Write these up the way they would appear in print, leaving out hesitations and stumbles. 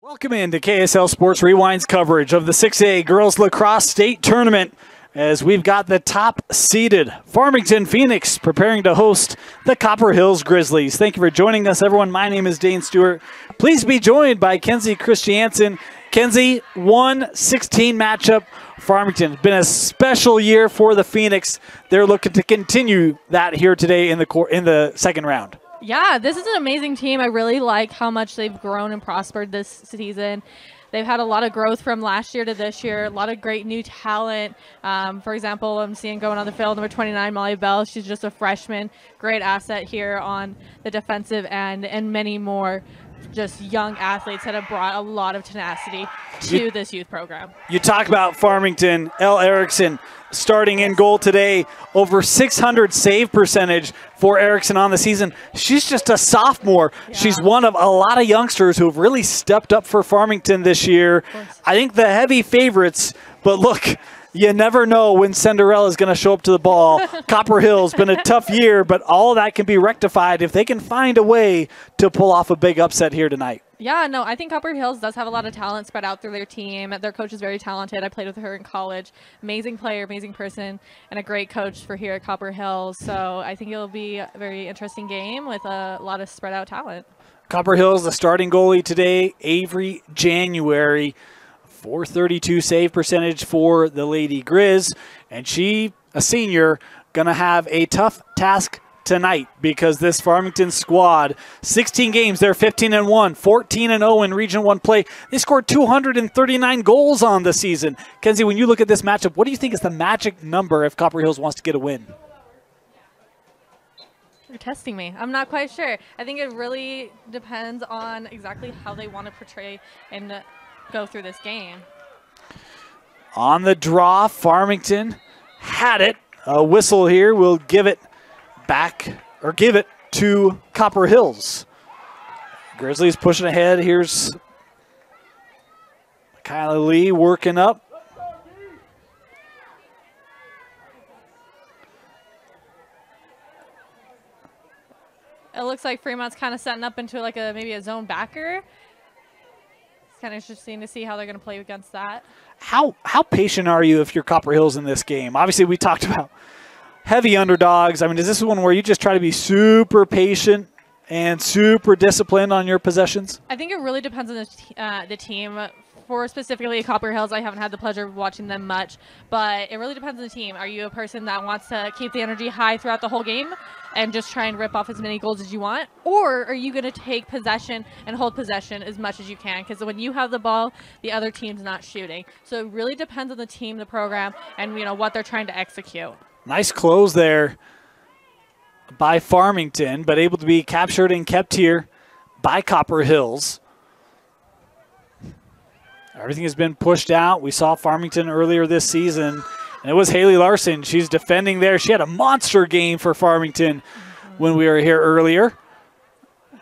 Welcome into KSL Sports Rewind's coverage of the 6A Girls Lacrosse State Tournament as we've got the top-seeded Farmington Phoenix preparing to host the Copper Hills Grizzlies. Thank you for joining us, everyone. My name is Dane Stewart. Please be joined by Kenzie Christiansen. Kenzie, 1-16 matchup. Farmington. It's been a special year for the Phoenix. They're looking to continue that here today in the second round. Yeah, this is an amazing team. I really like how much they've grown and prospered this season. They've had a lot of growth from last year to this year, a lot of great new talent. For example, I'm seeing going on the field, number 29, Molly Bell. She's just a freshman, great asset here on the defensive end, and many more just young athletes that have brought a lot of tenacity to this youth program. You talk about Farmington, Elle Erickson starting in goal today, over 600 save percentage for Erickson on the season. She's just a sophomore. Yeah. She's one of a lot of youngsters who have really stepped up for Farmington this year. I think the heavy favorites, but look, you never know when Cinderella's going to show up to the ball. Copper Hill's been a tough year, but all of that can be rectified if they can find a way to pull off a big upset here tonight. Yeah, no, I think Copper Hills does have a lot of talent spread out through their team. Their coach is very talented. I played with her in college. Amazing player, amazing person, and a great coach for here at Copper Hills. So I think it'll be a very interesting game with a lot of spread out talent. Copper Hills, the starting goalie today, Avery January. 432 save percentage for the Lady Grizz, and she, a senior, gonna have a tough task tonight because this Farmington squad, 16 games, they're 15-1, 14-0 in Region 1 play. They scored 239 goals on the season. Kenzie, when you look at this matchup, what do you think is the magic number if Copper Hills wants to get a win? You're testing me. I'm not quite sure. I think it really depends on exactly how they want to portray and go through this game. On the draw, Farmington had it. A whistle here will give it back, or give it to Copper Hills. Grizzlies pushing ahead. Here's Kyla Lee working up. It looks like Fremont's kind of setting up into like maybe a zone backer. It's kind of interesting to see how they're going to play against that. How patient are you if you're Copper Hills in this game? Obviously, we talked about heavy underdogs. I mean, is this one where you just try to be super patient and super disciplined on your possessions? I think it really depends on the team. For specifically Copper Hills, I haven't had the pleasure of watching them much, but it really depends on the team. Are you a person that wants to keep the energy high throughout the whole game and just try and rip off as many goals as you want? Or are you going to take possession and hold possession as much as you can? Because when you have the ball, the other team's not shooting. So it really depends on the team, the program, and what they're trying to execute. Nice close there by Farmington, but able to be captured and kept here by Copper Hills. Everything has been pushed out. We saw Farmington earlier this season, and it was Haley Larson. She's defending there. She had a monster game for Farmington when we were here earlier.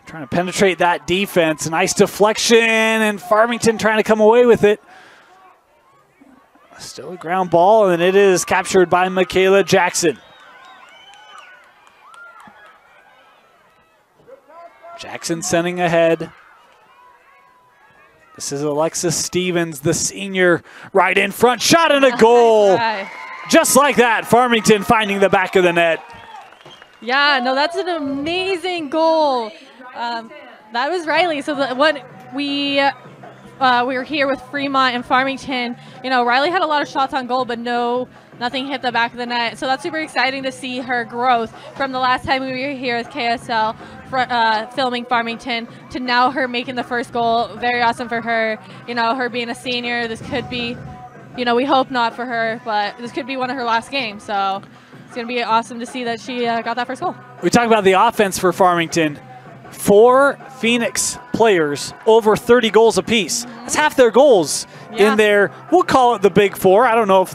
Trying to penetrate that defense. Nice deflection, and Farmington trying to come away with it. Still a ground ball, and it is captured by Michaela Jackson. Jackson sending ahead. This is Alexis Stevens, the senior, right in front. Shot and a goal. Just like that, Farmington finding the back of the net. Yeah, no, that's an amazing goal. That was Riley. So we were here with Fremont and Farmington. Riley had a lot of shots on goal, but nothing hit the back of the net. So that's super exciting to see her growth from the last time we were here with KSL filming Farmington to now her making the first goal. Very awesome for her. Her being a senior, this could be, we hope not for her, but this could be one of her last games. So it's going to be awesome to see that she got that first goal. We talk about the offense for Farmington. 4 Phoenix players over 30 goals apiece. That's half their goals in there. We'll call it the Big Four. I don't know if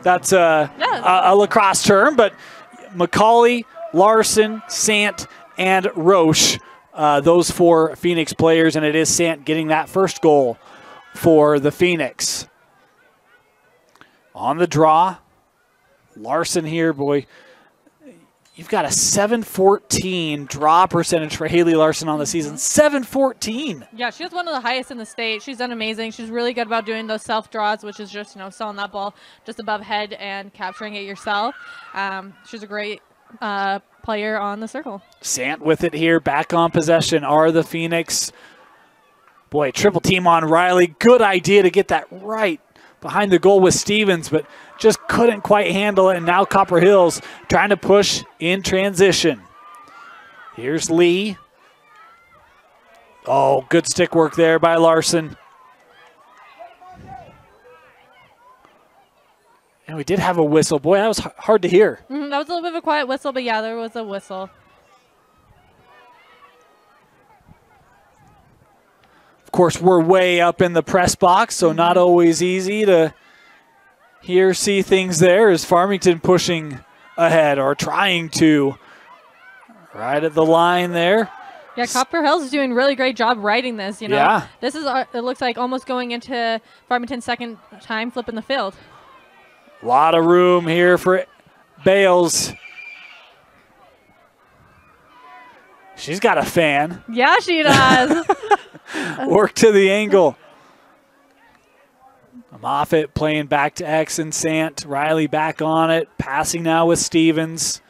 that's a lacrosse term, but McCauley, Larson, Sant, and Roche, those 4 Phoenix players, and it is Sant getting that first goal for the Phoenix. On the draw, Larson here, boy. You've got a 714 draw percentage for Haley Larson on the season. 714. Yeah, she has one of the highest in the state. She's done amazing. She's really good about doing those self draws, which is just, selling that ball just above head and capturing it yourself. She's a great player on the circle. Sant with it here. Back on possession are the Phoenix. Boy, triple team on Riley. Good idea to get that right behind the goal with Stevens, but just couldn't quite handle it. And now Copper Hills trying to push in transition. Here's Lee. Oh, good stick work there by Larson. And we did have a whistle. Boy, that was hard to hear. That was a little bit of a quiet whistle, but yeah, there was a whistle. Of course, we're way up in the press box, so not always easy to see things there. Is Farmington pushing ahead or trying to? Right at the line there. Yeah, Copper Hills is doing a really great job writing this. Yeah. This is, it looks like almost going into Farmington's second time flipping the field. A lot of room here for Bales. She's got a fan. Yeah, she does. Work to the angle. Moffitt playing back to X and Sant. Riley back on it. Passing now with Stevens.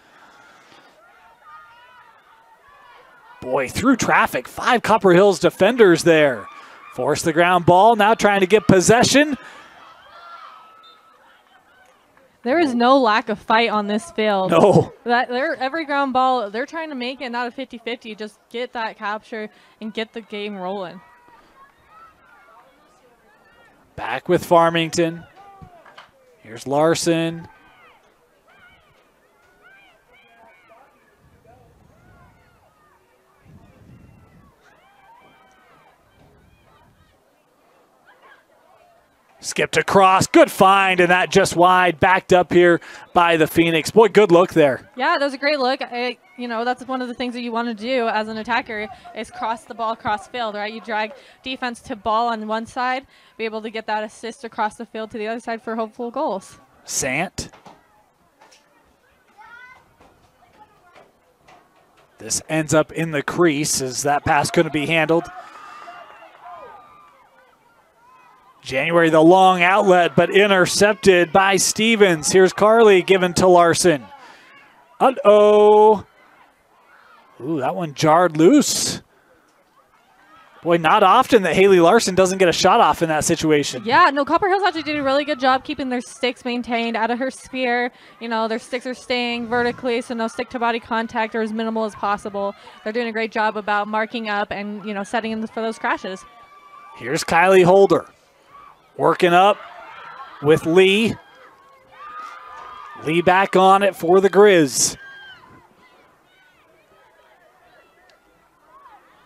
Boy, through traffic. 5 Copper Hills defenders there. Force the ground ball. Now trying to get possession. There is no lack of fight on this field. No. Every ground ball, they're trying to make it not a 50-50. Just get that capture and get the game rolling. Back with Farmington. Here's Larson. Skipped across. Good find, and that just wide. Backed up here by the Phoenix. Boy, good look there. Yeah, that was a great look. That's one of the things that you want to do as an attacker is cross the ball across field, right? You drag defense to ball on one side, be able to get that assist across the field to the other side for hopeful goals. Sant. This ends up in the crease as that pass couldn't be handled. January, the long outlet, but intercepted by Stevens. Here's Carly given to Larson. Uh-oh. Ooh, that one jarred loose. Boy, not often that Haley Larson doesn't get a shot off in that situation. Yeah, no, Copper Hills actually did a really good job keeping their sticks maintained out of her spear. Their sticks are staying vertically, so no stick-to-body contact or as minimal as possible. They're doing a great job about marking up and, setting in for those crashes. Here's Kylie Holder. Working up with Lee. Lee back on it for the Grizz.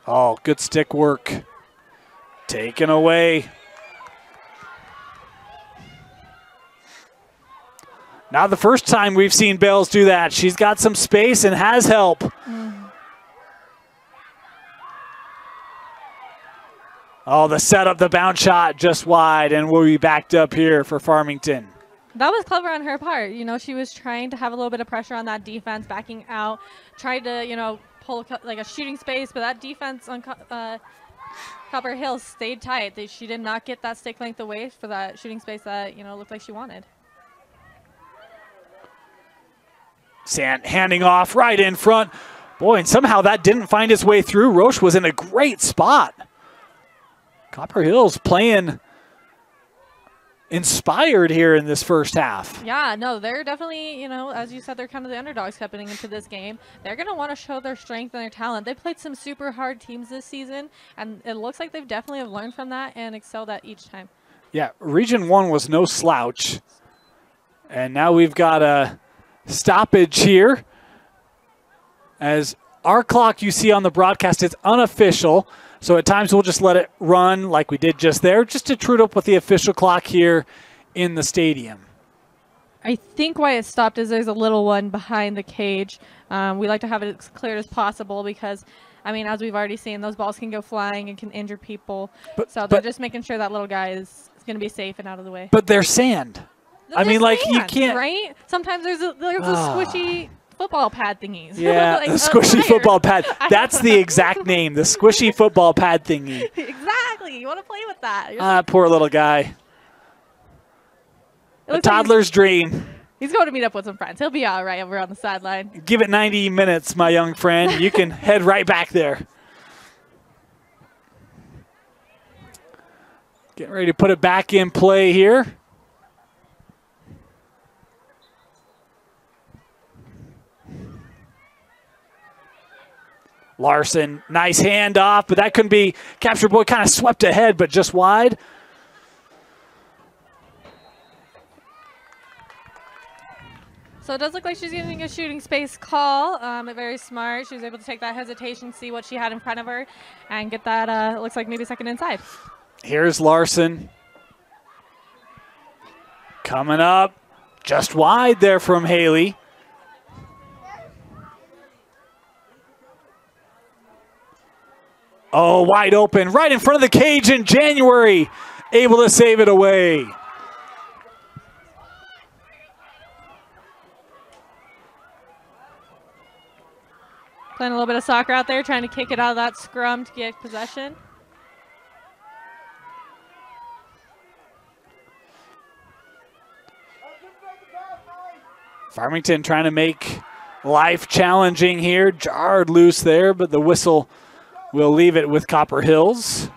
Oh, good stick work. Taken away. Not the first time we've seen Bales do that. She's got some space and has help. Oh, the setup, the bounce shot just wide, and we'll be backed up here for Farmington. That was clever on her part. She was trying to have a little bit of pressure on that defense, backing out, tried to, pull like a shooting space, but that defense on Copper Hills stayed tight. She did not get that stick length away for that shooting space that, looked like she wanted. Sant handing off right in front. Boy, and somehow that didn't find its way through. Roche was in a great spot. Copper Hills playing inspired here in this first half. Yeah, no, they're definitely, as you said, they're kind of the underdogs coming into this game. They're going to want to show their strength and their talent. They played some super hard teams this season, and it looks like they've definitely have learned from that and excelled at each time. Yeah, Region 1 was no slouch. And now we've got a stoppage here. As our clock you see on the broadcast, it's unofficial. So at times we'll just let it run like we did just there, just to true up with the official clock here in the stadium. I think why it stopped is there's a little one behind the cage. We like to have it as clear as possible because, as we've already seen, those balls can go flying and can injure people. So they're just making sure that little guy is going to be safe and out of the way. But they're sand. There's you sand, can't. Right? Sometimes there's a squishy football pad thingies. Yeah, like, the squishy football pad. I That's the exact name, the squishy football pad thingy. Exactly. You want to play with that. Poor little guy. A toddler's dream. He's going to meet up with some friends. He'll be all right over on the sideline. Give it 90 minutes, my young friend. You can head right back there. Getting ready to put it back in play here. Larson, nice handoff, but that couldn't be captured. Boy kind of swept ahead, but just wide. So it does look like she's getting a shooting space call. Very smart. She was able to take that hesitation, see what she had in front of her, and get that, looks like maybe second inside. Here's Larson. Coming up, just wide there from Haley. Oh, wide open, right in front of the cage in January. Able to save it away. Playing a little bit of soccer out there, trying to kick it out of that scrum to get possession. Farmington trying to make life challenging here. Jarred loose there, but the whistle will leave it with Copper Hills.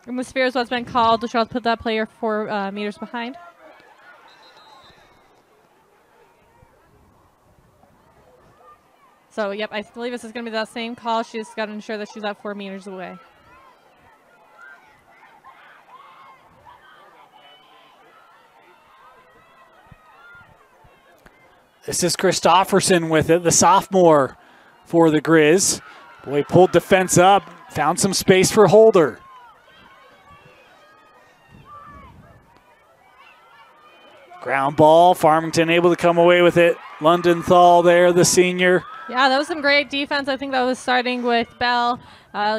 Atmosphere is what's been called. Charles put that player 4 meters behind. So, yep, I believe this is going to be that same call. She's got to ensure that she's at 4 meters away. This is Christofferson with it, the sophomore for the Grizz. Boy, pulled defense up, found some space for Holder. Ground ball, Farmington able to come away with it. Lundenthal there, the senior. Yeah, that was some great defense. I think that was starting with Bell.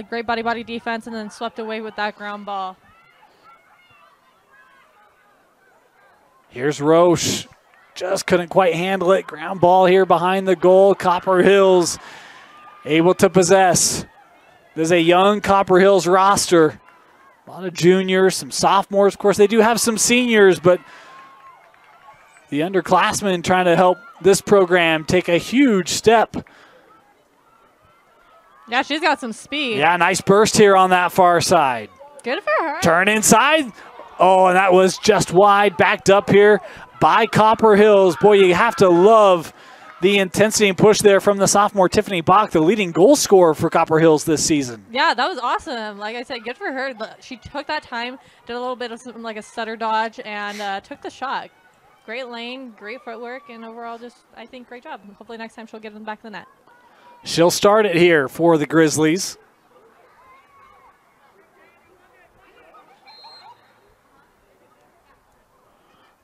Great body defense, and then swept away with that ground ball. Here's Roche. Just couldn't quite handle it. Ground ball here behind the goal. Copper Hills able to possess. There's a young Copper Hills roster. A lot of juniors, some sophomores. Of course, they do have some seniors, but the underclassmen trying to help this program take a huge step. Yeah, she's got some speed. Yeah, nice burst here on that far side. Good for her. Turn inside. Oh, and that was just wide. Backed up here by Copper Hills. Boy, you have to love the intensity and push there from the sophomore Tiffany Bach, the leading goal scorer for Copper Hills this season. Yeah, that was awesome. Like I said, good for her. She took that time, did a little bit of something like a stutter dodge, and took the shot. Great lane, great footwork, and overall just, I think, great job. Hopefully next time she'll get them back to the net. She'll start it here for the Grizzlies.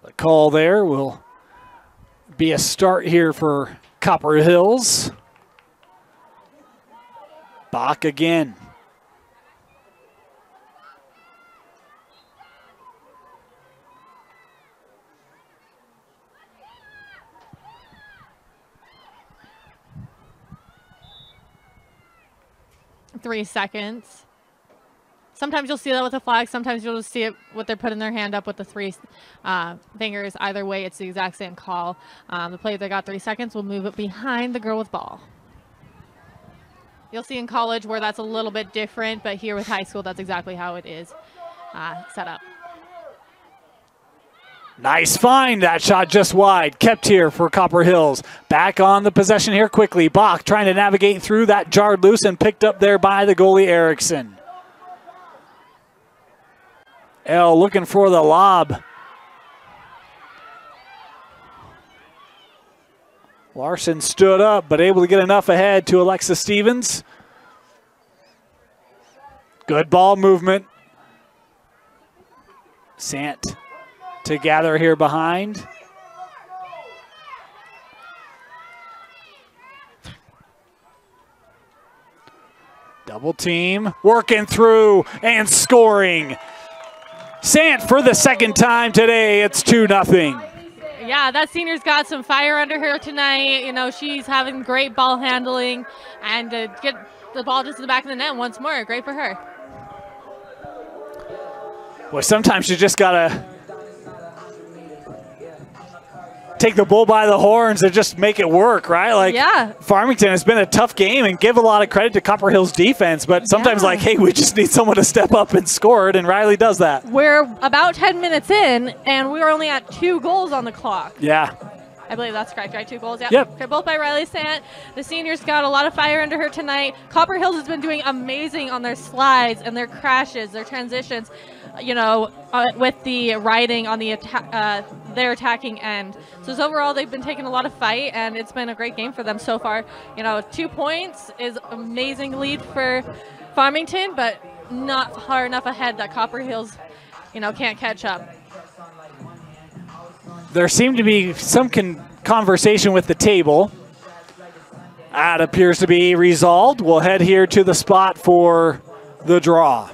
The call there will be a start here for Copper Hills. Bach again. Three seconds. Sometimes you'll see that with a flag. Sometimes you'll just see it with they're putting their hand up with the 3 fingers. Either way, it's the exact same call. The player that got 3 seconds will move it behind the girl with ball. You'll see in college where that's a little bit different, but here with high school, that's exactly how it is set up. Nice find. That shot just wide. Kept here for Copper Hills. Back on the possession here quickly. Bach trying to navigate through that, jarred loose and picked up there by the goalie Erickson. L looking for the lob. Larson stood up, but able to get enough ahead to Alexa Stevens. Good ball movement. Sant to gather here behind. Double team, working through and scoring. Sant for the second time today, it's 2-0. Yeah, that senior's got some fire under her tonight. You know, she's having great ball handling, and to get the ball just in the back of the net once more, great for her. Well, sometimes you just got to take the bull by the horns and just make it work, right? Like, yeah. Farmington has been a tough game, and give a lot of credit to Copper Hills defense, but sometimes like, hey, we just need someone to step up and score it, and Riley does that. We're about 10 minutes in, and we're only at 2 goals on the clock. Yeah. I believe that's correct, right? 2 goals, yeah. Yep. Okay, both by Riley Sant. The seniors got a lot of fire under her tonight. Copper Hills has been doing amazing on their slides and their crashes, their transitions, you know, with the riding on the their attacking end. So overall, they've been taking a lot of fight, and it's been a great game for them so far. You know, 2 points is amazing lead for Farmington, but not far enough ahead that Copper Hills, you know, can't catch up. There seemed to be some conversation with the table. That appears to be resolved. We'll head here to the spot for the draw.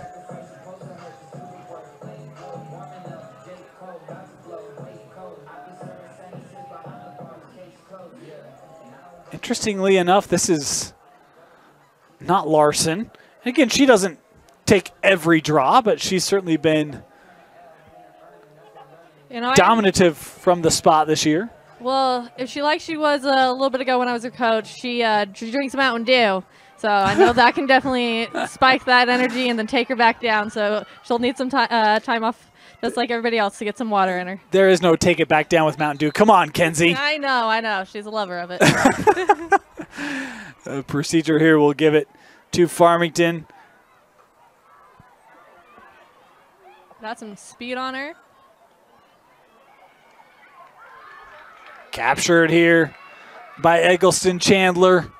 Interestingly enough, this is not Larson. Again, she doesn't take every draw, but she's certainly been dominative from the spot this year. Well, if she like she was a little bit ago when I was her coach, she drinks Mountain Dew. So I know that can definitely spike that energy and then take her back down. So she'll need some time off, just like everybody else, to get some water in her. There is no take it back down with Mountain Dew. Come on, Kenzie. I know. She's a lover of it. The procedure here will give it to Farmington. Got some speed on her. Captured here by Eggleston Chandler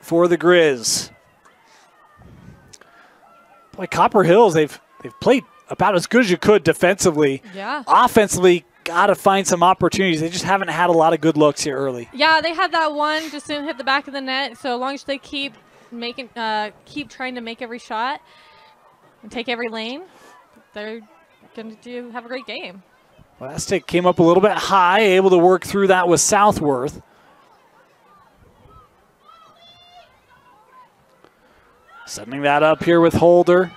for the Grizz. Boy, Copper Hills, they've played about as good as you could defensively. Yeah. Offensively, got to find some opportunities. They just haven't had a lot of good looks here early. Yeah, they had that one, just didn't hit the back of the net. So as long as they keep trying to make every shot and take every lane, they're going to have a great game. Plastic came up a little bit high, able to work through that with Southworth. Setting that up here with Holder.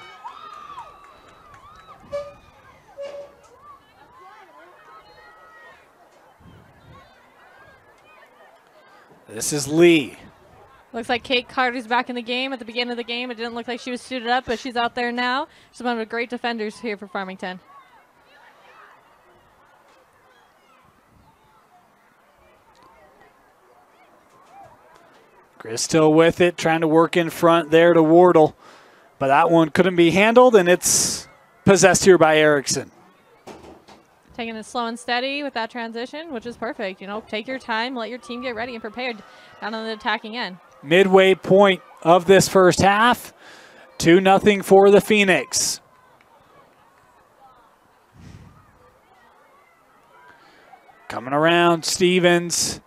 This is Lee. Looks like Kate Carter's back in the game. At the beginning of the game, it didn't look like she was suited up, but she's out there now. She's one of the great defenders here for Farmington. Grizz still with it, trying to work in front there to Wardle. But that one couldn't be handled, and it's possessed here by Erickson. Taking it slow and steady with that transition, which is perfect. You know, take your time, let your team get ready and prepared down on the attacking end. Midway point of this first half, 2-0 for the Phoenix. Coming around, Stevens,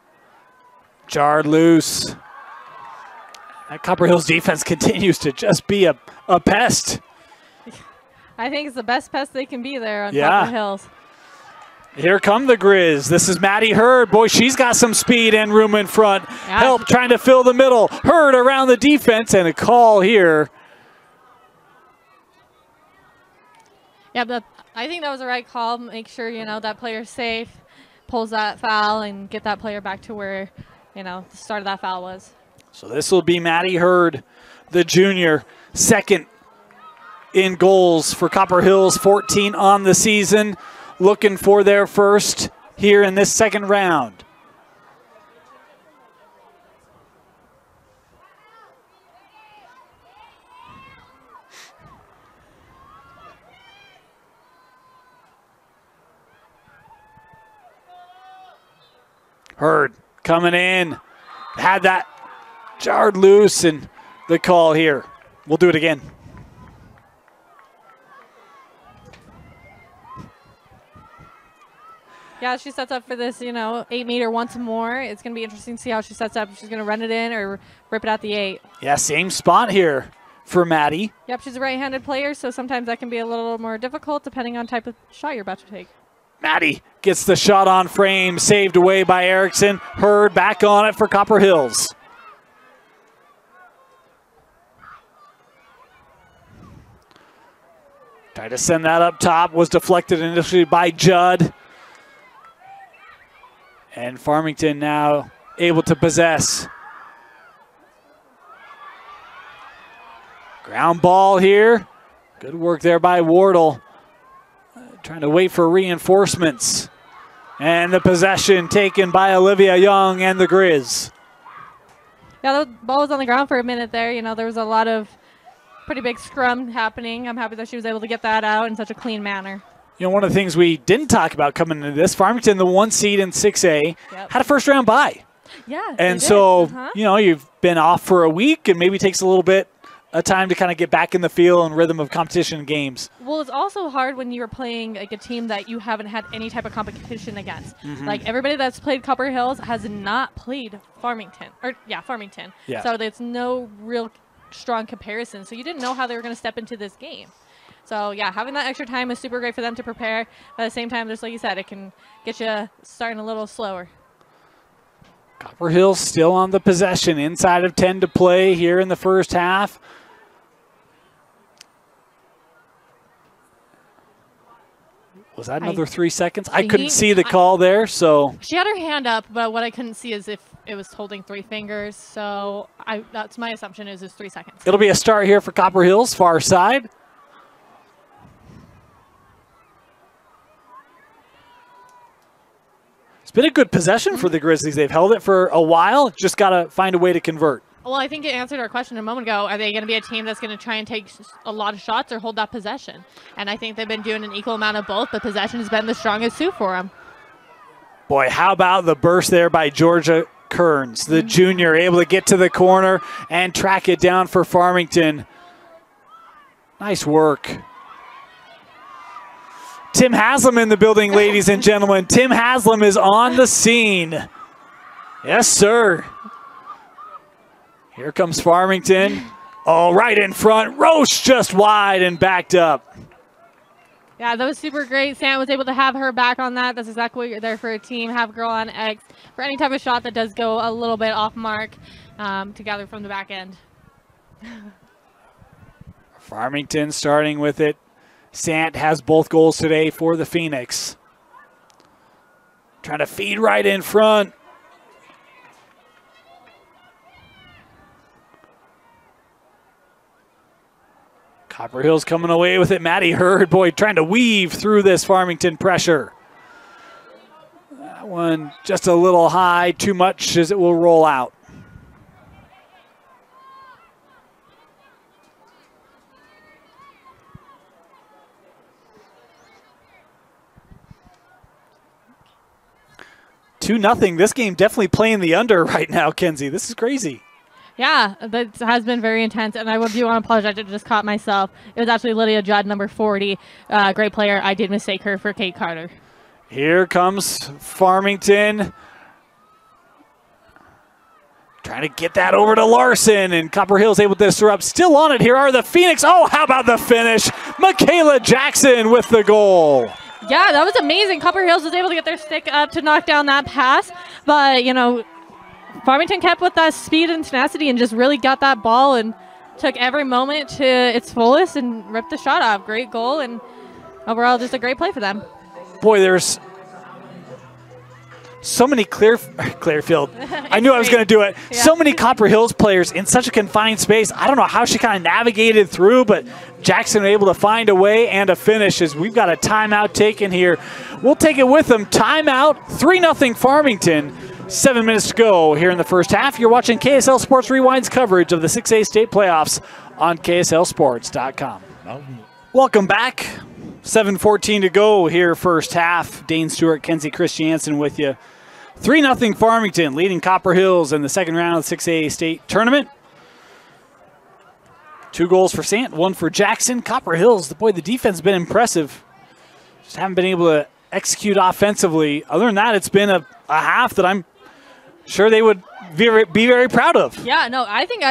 jarred loose. That Copper Hills defense continues to just be a pest. I think it's the best pest they can be there on Copper Hills. Here come the Grizz. This is Maddie Hurd. Boy, she's got some speed and room in front. Yeah. Help trying to fill the middle. Hurd around the defense, and a call here. Yeah, but I think that was the right call. Make sure, you know, that player's safe, pulls that foul, and get that player back to where, you know, the start of that foul was. So this will be Maddie Hurd, the junior, second in goals for Copper Hills, 14 on the season, looking for their first here in this second round. Hurd coming in, had that jarred loose, and the call here. We'll do it again. Yeah, she sets up for this, you know, 8-meter once more. It's going to be interesting to see how she sets up. If she's going to run it in or rip it out the 8. Yeah, same spot here for Maddie. Yep, she's a right-handed player, so sometimes that can be a little more difficult depending on type of shot you're about to take. Maddie gets the shot on frame, saved away by Erickson. Hurd back on it for Copper Hills. Tried to send that up top, was deflected initially by Judd. And Farmington now able to possess. Ground ball here. Good work there by Wardle. Trying to wait for reinforcements. And the possession taken by Olivia Young and the Grizz. Yeah, the ball was on the ground for a minute there. You know, there was a lot of pretty big scrum happening. I'm happy that she was able to get that out in such a clean manner. You know, one of the things we didn't talk about coming into this, Farmington, the 1 seed in 6A, had a first round bye. Yeah. And so, you know, you've been off for a week and maybe takes a little bit of time to kind of get back in the feel and rhythm of competition and games. Well, it's also hard when you're playing like a team that you haven't had any type of competition against. Like everybody that's played Copper Hills has not played Farmington. Farmington. Yeah. So there's no real strong comparison. So you didn't know how they were going to step into this game. So yeah, having that extra time is super great for them to prepare. But at the same time, just like you said, it can get you starting a little slower. Copper Hills still on the possession, inside of 10 to play here in the first half. Was that another 3 seconds? I couldn't see the call there, so. She had her hand up, but what I couldn't see is if it was holding 3 fingers. So that's my assumption is 3 seconds. It'll be a start here for Copper Hills, far side. It's been a good possession for the Grizzlies. They've held it for a while, just got to find a way to convert. Well, I think it answered our question a moment ago. Are they going to be a team that's going to try and take a lot of shots or hold that possession? And I think they've been doing an equal amount of both, but possession has been the strongest suit for them. Boy, how about the burst there by Georgia Kearns, the junior, able to get to the corner and track it down for Farmington. Nice work. Tim Haslam in the building, ladies and gentlemen. Tim Haslam is on the scene. Yes, sir. Here comes Farmington. Oh, right in front. Roche just wide and backed up. Yeah, that was super great. Sam was able to have her back on that. That's exactly what you're there for a team. Have a girl on X for any type of shot that does go a little bit off mark to gather from the back end. Farmington starting with it. Sant has both goals today for the Phoenix. Trying to feed right in front. Copper Hills coming away with it. Maddie Hurd, boy, trying to weave through this Farmington pressure. That one just a little high, too much as it will roll out. Two nothing. This game definitely playing the under right now, Kenzie. This is crazy. Yeah, that has been very intense, and I do want to apologize. I just caught myself. It was actually Lydia Judd, number 40. Great player. I did mistake her for Kate Carter. Here comes Farmington. Trying to get that over to Larson, and Copper Hills able to disrupt. Still on it. Here are the Phoenix. Oh, how about the finish? Michaela Jackson with the goal. Yeah, that was amazing. Copper Hills was able to get their stick up to knock down that pass, but, you know, Farmington kept with that speed and tenacity and just really got that ball and took every moment to its fullest and ripped the shot off. Great goal, and overall just a great play for them. Boy, there's so many Clearfield. I knew I was going to do it. Yeah. So many Copper Hills players in such a confined space. I don't know how she kind of navigated through, but Jackson able to find a way and a finish as we've got a timeout taken here. We'll take it with them. Timeout, 3-0 Farmington. 7 minutes to go here in the first half. You're watching KSL Sports Rewind's coverage of the 6A state playoffs on KSLSports.com. Welcome back. 7:14 to go here first half. Dane Stewart, Kenzie Christiansen with you. 3-0 Farmington leading Copper Hills in the second round of the 6A state tournament. 2 goals for Sant, 1 for Jackson. Copper Hills, boy, the defense has been impressive. Just haven't been able to execute offensively. Other than that, it's been a half that I'm sure they would be very proud of. Yeah, no, I think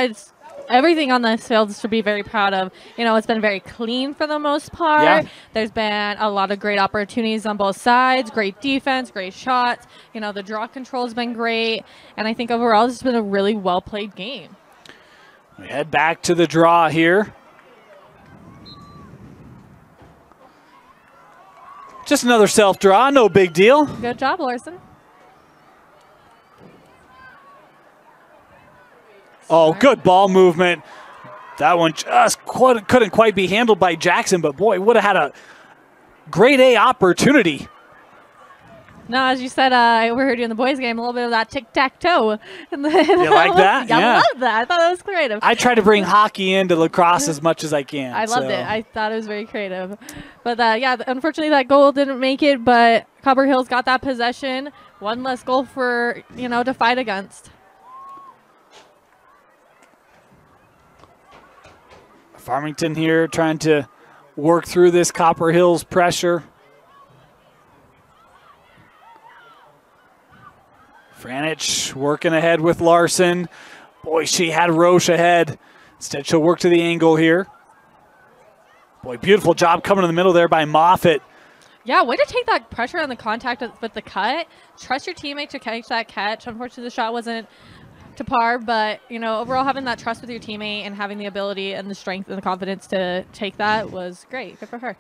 everything on this field is to be very proud of. You know, it's been very clean for the most part. Yeah. There's been a lot of great opportunities on both sides, great defense, great shots. You know, the draw control has been great. And I think overall this has been a really well-played game. We head back to the draw here. Just another self-draw, no big deal. Good job, Larson. Oh, good ball movement. That one just couldn't quite be handled by Jackson, but boy, would have had a grade A opportunity. No, as you said, I overheard you in the boys' game, a little bit of that tic-tac-toe. You like that? I love that. I thought that was creative. I try to bring hockey into lacrosse as much as I can. I loved it. I thought it was very creative. But, yeah, unfortunately that goal didn't make it, but Copper Hills got that possession. One less goal for, you know, to fight against. Farmington here trying to work through this Copper Hills pressure. Franich working ahead with Larson. Boy, she had Roche ahead. Instead, she'll work to the angle here. Boy, beautiful job coming in the middle there by Moffitt. Yeah, way to take that pressure on the contact with the cut. Trust your teammate to catch that catch. Unfortunately, the shot wasn't to par, but, you know, overall having that trust with your teammate and having the ability and the strength and the confidence to take that was great. Good for her.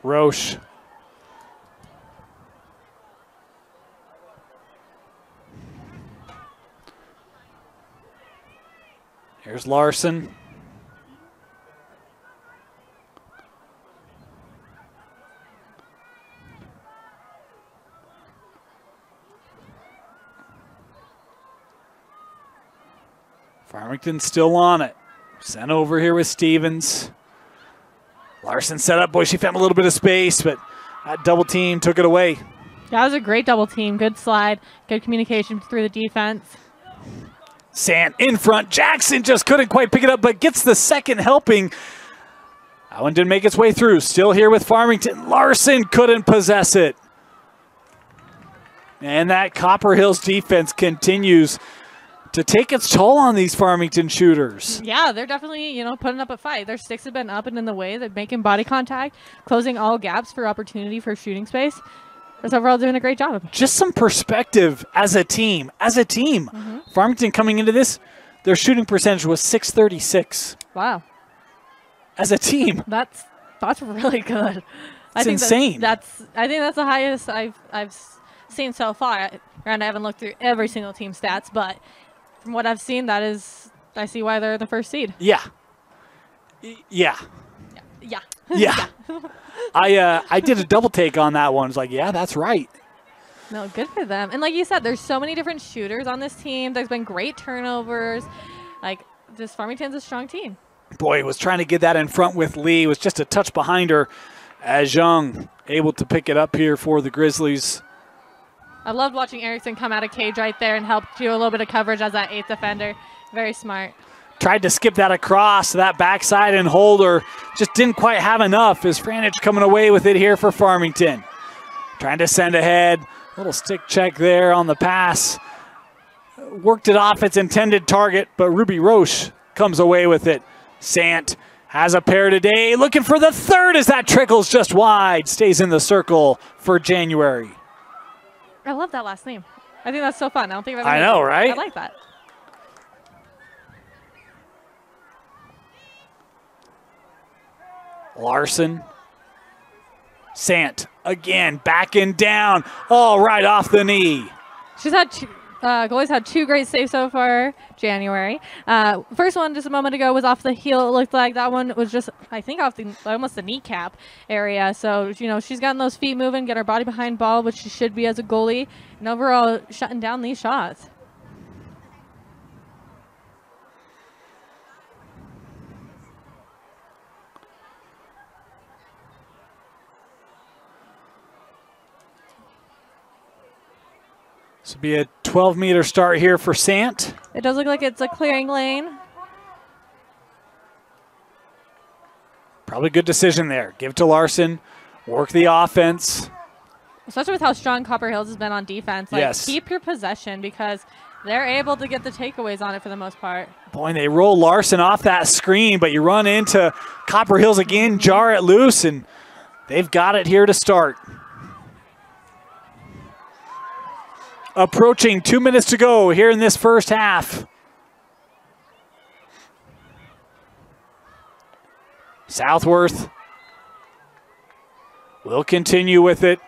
Roche. Here's Larson. Farmington still on it. Sent over here with Stevens. Larson set up. Boy, she found a little bit of space, but that double team took it away. That was a great double team. Good slide. Good communication through the defense. Sant in front. Jackson just couldn't quite pick it up, but gets the second helping. That one didn't make its way through. Still here with Farmington. Larson couldn't possess it. And that Copper Hills defense continues to take its toll on these Farmington shooters. Yeah, they're definitely, you know, putting up a fight. Their sticks have been up and in the way. They're making body contact, closing all gaps for opportunity for shooting space. They're overall doing a great job. Just some perspective as a team. Farmington coming into this, their shooting percentage was .636. Wow. As a team. That's really good. It's insane. I think that's the highest I've seen so far. Granted, I haven't looked through every single team stats, but from what I've seen, I see why they're the first seed. Yeah. I did a double take on that one. It's like, yeah, that's right. No, good for them. And like you said, there's so many different shooters on this team. There's been great turnovers. Like, this Farmington's a strong team. Boy, was trying to get that in front with Lee. It was just a touch behind her as Young able to pick it up here for the Grizzlies. I loved watching Erickson come out of cage right there and help do a little bit of coverage as that eighth defender. Very smart. Tried to skip that across to that backside and holder. Just didn't quite have enough as Franich coming away with it here for Farmington. Trying to send ahead. Little stick check there on the pass. Worked it off its intended target, but Ruby Roche comes away with it. Sant has a pair today. Looking for the third as that trickles just wide. Stays in the circle for January. I love that last name. I think that's so fun. I don't think I've ever I know, right? I like that. Larson. Sant again, backing down. Oh, right off the knee. She's had goalie's had two great saves so far, January. First one just a moment ago was off the heel. It looked like that one was just, I think, off almost the kneecap area. So, you know, she's gotten those feet moving, get her body behind ball, which she should be as a goalie, and overall shutting down these shots. This will be a 12-meter start here for Sant. It does look like it's a clearing lane. Probably good decision there. Give to Larson, work the offense. especially with how strong Copper Hills has been on defense. Like, yes. Keep your possession because they're able to get the takeaways on it for the most part. Boy, and they roll Larson off that screen, but you run into Copper Hills again, jar it loose, and they've got it here to start. Approaching 2 minutes to go here in this first half. Southworth will continue with it.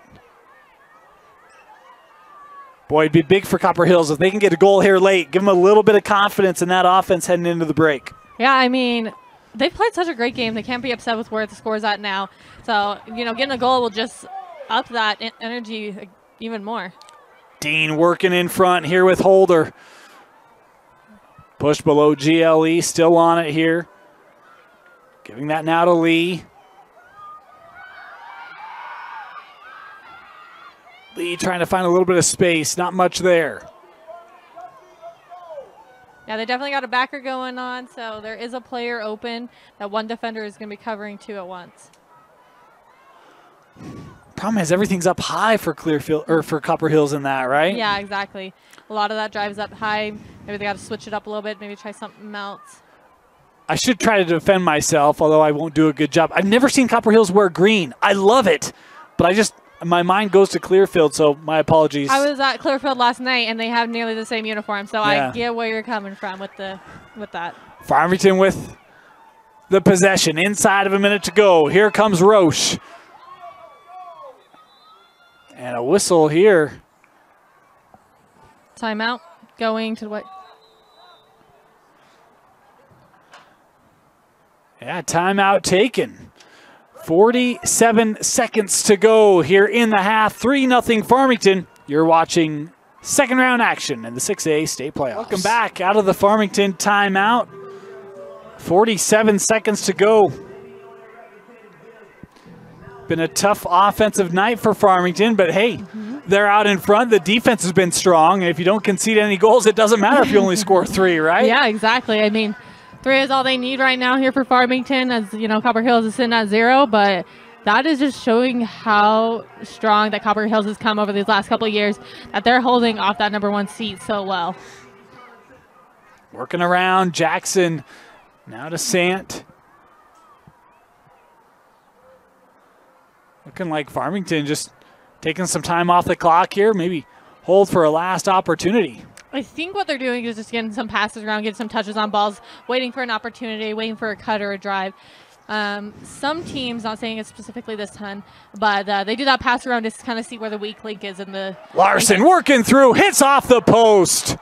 Boy, it'd be big for Copper Hills if they can get a goal here late. Give them a little bit of confidence in that offense heading into the break. Yeah, I mean, they've played such a great game. They can't be upset with where the score's at now. So, you know, getting a goal will just up that energy even more. Dean working in front here with Holder. Push below GLE, still on it here. Giving that now to Lee. Lee trying to find a little bit of space, not much there. Yeah, they definitely got a backer going on, so there is a player open that one defender is going to be covering two at once. Problem is everything's up high for Clearfield or for Copper Hills in that, right? Yeah, exactly. A lot of that drives up high. Maybe they got to switch it up a little bit, maybe try something else. I should try to defend myself, although I won't do a good job. I've never seen Copper Hills wear green. I love it, but my mind goes to Clearfield, so my apologies. I was at Clearfield last night, and they have nearly the same uniform, so yeah. I get where you're coming from with that. Farmington with the possession. Inside of a minute to go. Here comes Roche. And a whistle here. Timeout going to what? Yeah, timeout taken. 47 seconds to go here in the half. 3-0 Farmington. You're watching second round action in the 6A state playoffs. Welcome back out of the Farmington timeout. 47 seconds to go. Been a tough offensive night for Farmington, but hey, they're out in front. The defense has been strong. And if you don't concede any goals, it doesn't matter if you only score 3, right? Yeah, exactly. I mean, 3 is all they need right now here for Farmington, as you know, Copper Hills is sitting at 0, but that is just showing how strong that Copper Hills has come over these last couple of years, that they're holding off that #1 seat so well. Working around Jackson, now to Sant. Looking like Farmington just taking some time off the clock here, maybe hold for a last opportunity. I think what they're doing is just getting some passes around, getting some touches on balls, waiting for an opportunity, waiting for a cut or a drive. Some teams, not saying it specifically this time, but they do that pass around just to kind of see where the weak link is in the... Larson working through, hits off the post.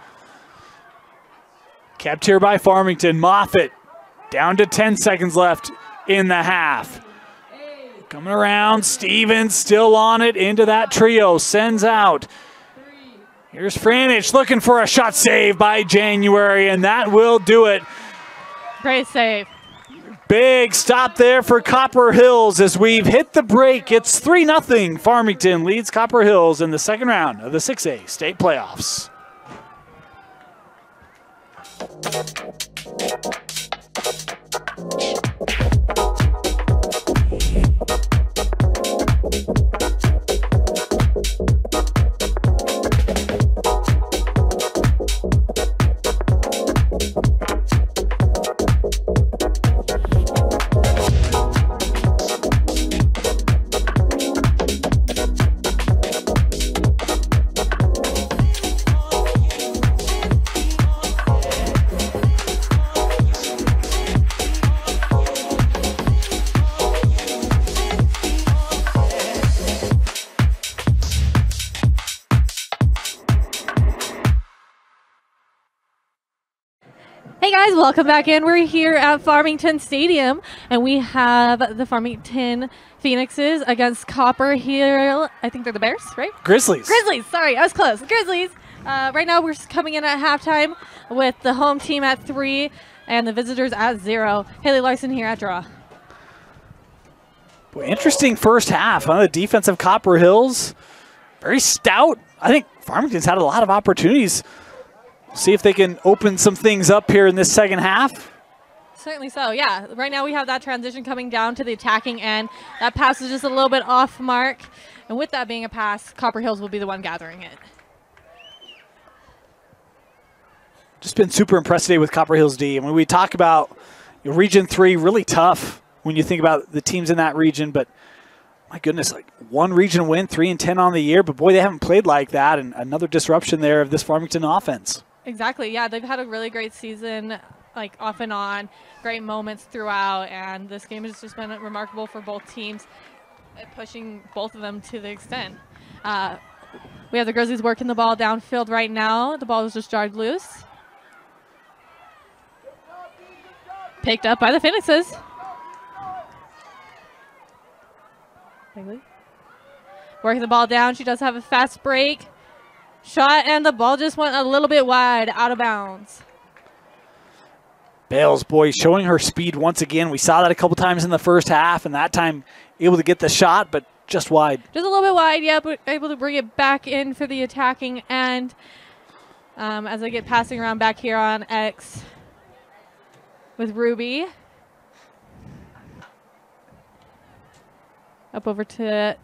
Kept here by Farmington. Moffitt down to 10 seconds left in the half. Coming around, Stevens still on it, into that trio, sends out. Here's Franich looking for a shot save by January, and that will do it. Great save. Big stop there for Copper Hills as we've hit the break. It's 3-0. Farmington leads Copper Hills in the second round of the 6A state playoffs. Hey guys, welcome back in. We're here at Farmington Stadium, and we have the Farmington Phoenixes against Copper Hill. I think they're the Bears, right? Grizzlies. Grizzlies, sorry, I was close. Grizzlies. Right now we're coming in at halftime with the home team at 3 and the visitors at 0. Haley Larson here at draw. Boy, interesting first half, huh? The defense of Copper Hills, very stout. I think Farmington's had a lot of opportunities. See if they can open some things up here in this second half. Certainly so, yeah. Right now we have that transition coming down to the attacking end. That pass is just a little bit off mark. And with that being a pass, Copper Hills will be the one gathering it. Just been super impressed today with Copper Hills D. I mean, we talk about Region 3, really tough when you think about the teams in that region, but my goodness, like one region win, 3-10 on the year, but boy, they haven't played like that, and another disruption there of this Farmington offense. Exactly, yeah, they've had a really great season, like off and on, great moments throughout, and this game has just been remarkable for both teams, pushing both of them to the extent. We have the Grizzlies working the ball downfield right now. The ball was just jarred loose. Picked up by the Phoenixes. Bailey. Working the ball down. She does have a fast break. Shot, and the ball just went a little bit wide, out of bounds. Bales, boy, showing her speed once again. We saw that a couple times in the first half, and that time able to get the shot, but just wide. Just a little bit wide, yeah, but able to bring it back in for the attacking end. As I get passing around back here on X with Ruby. Up over to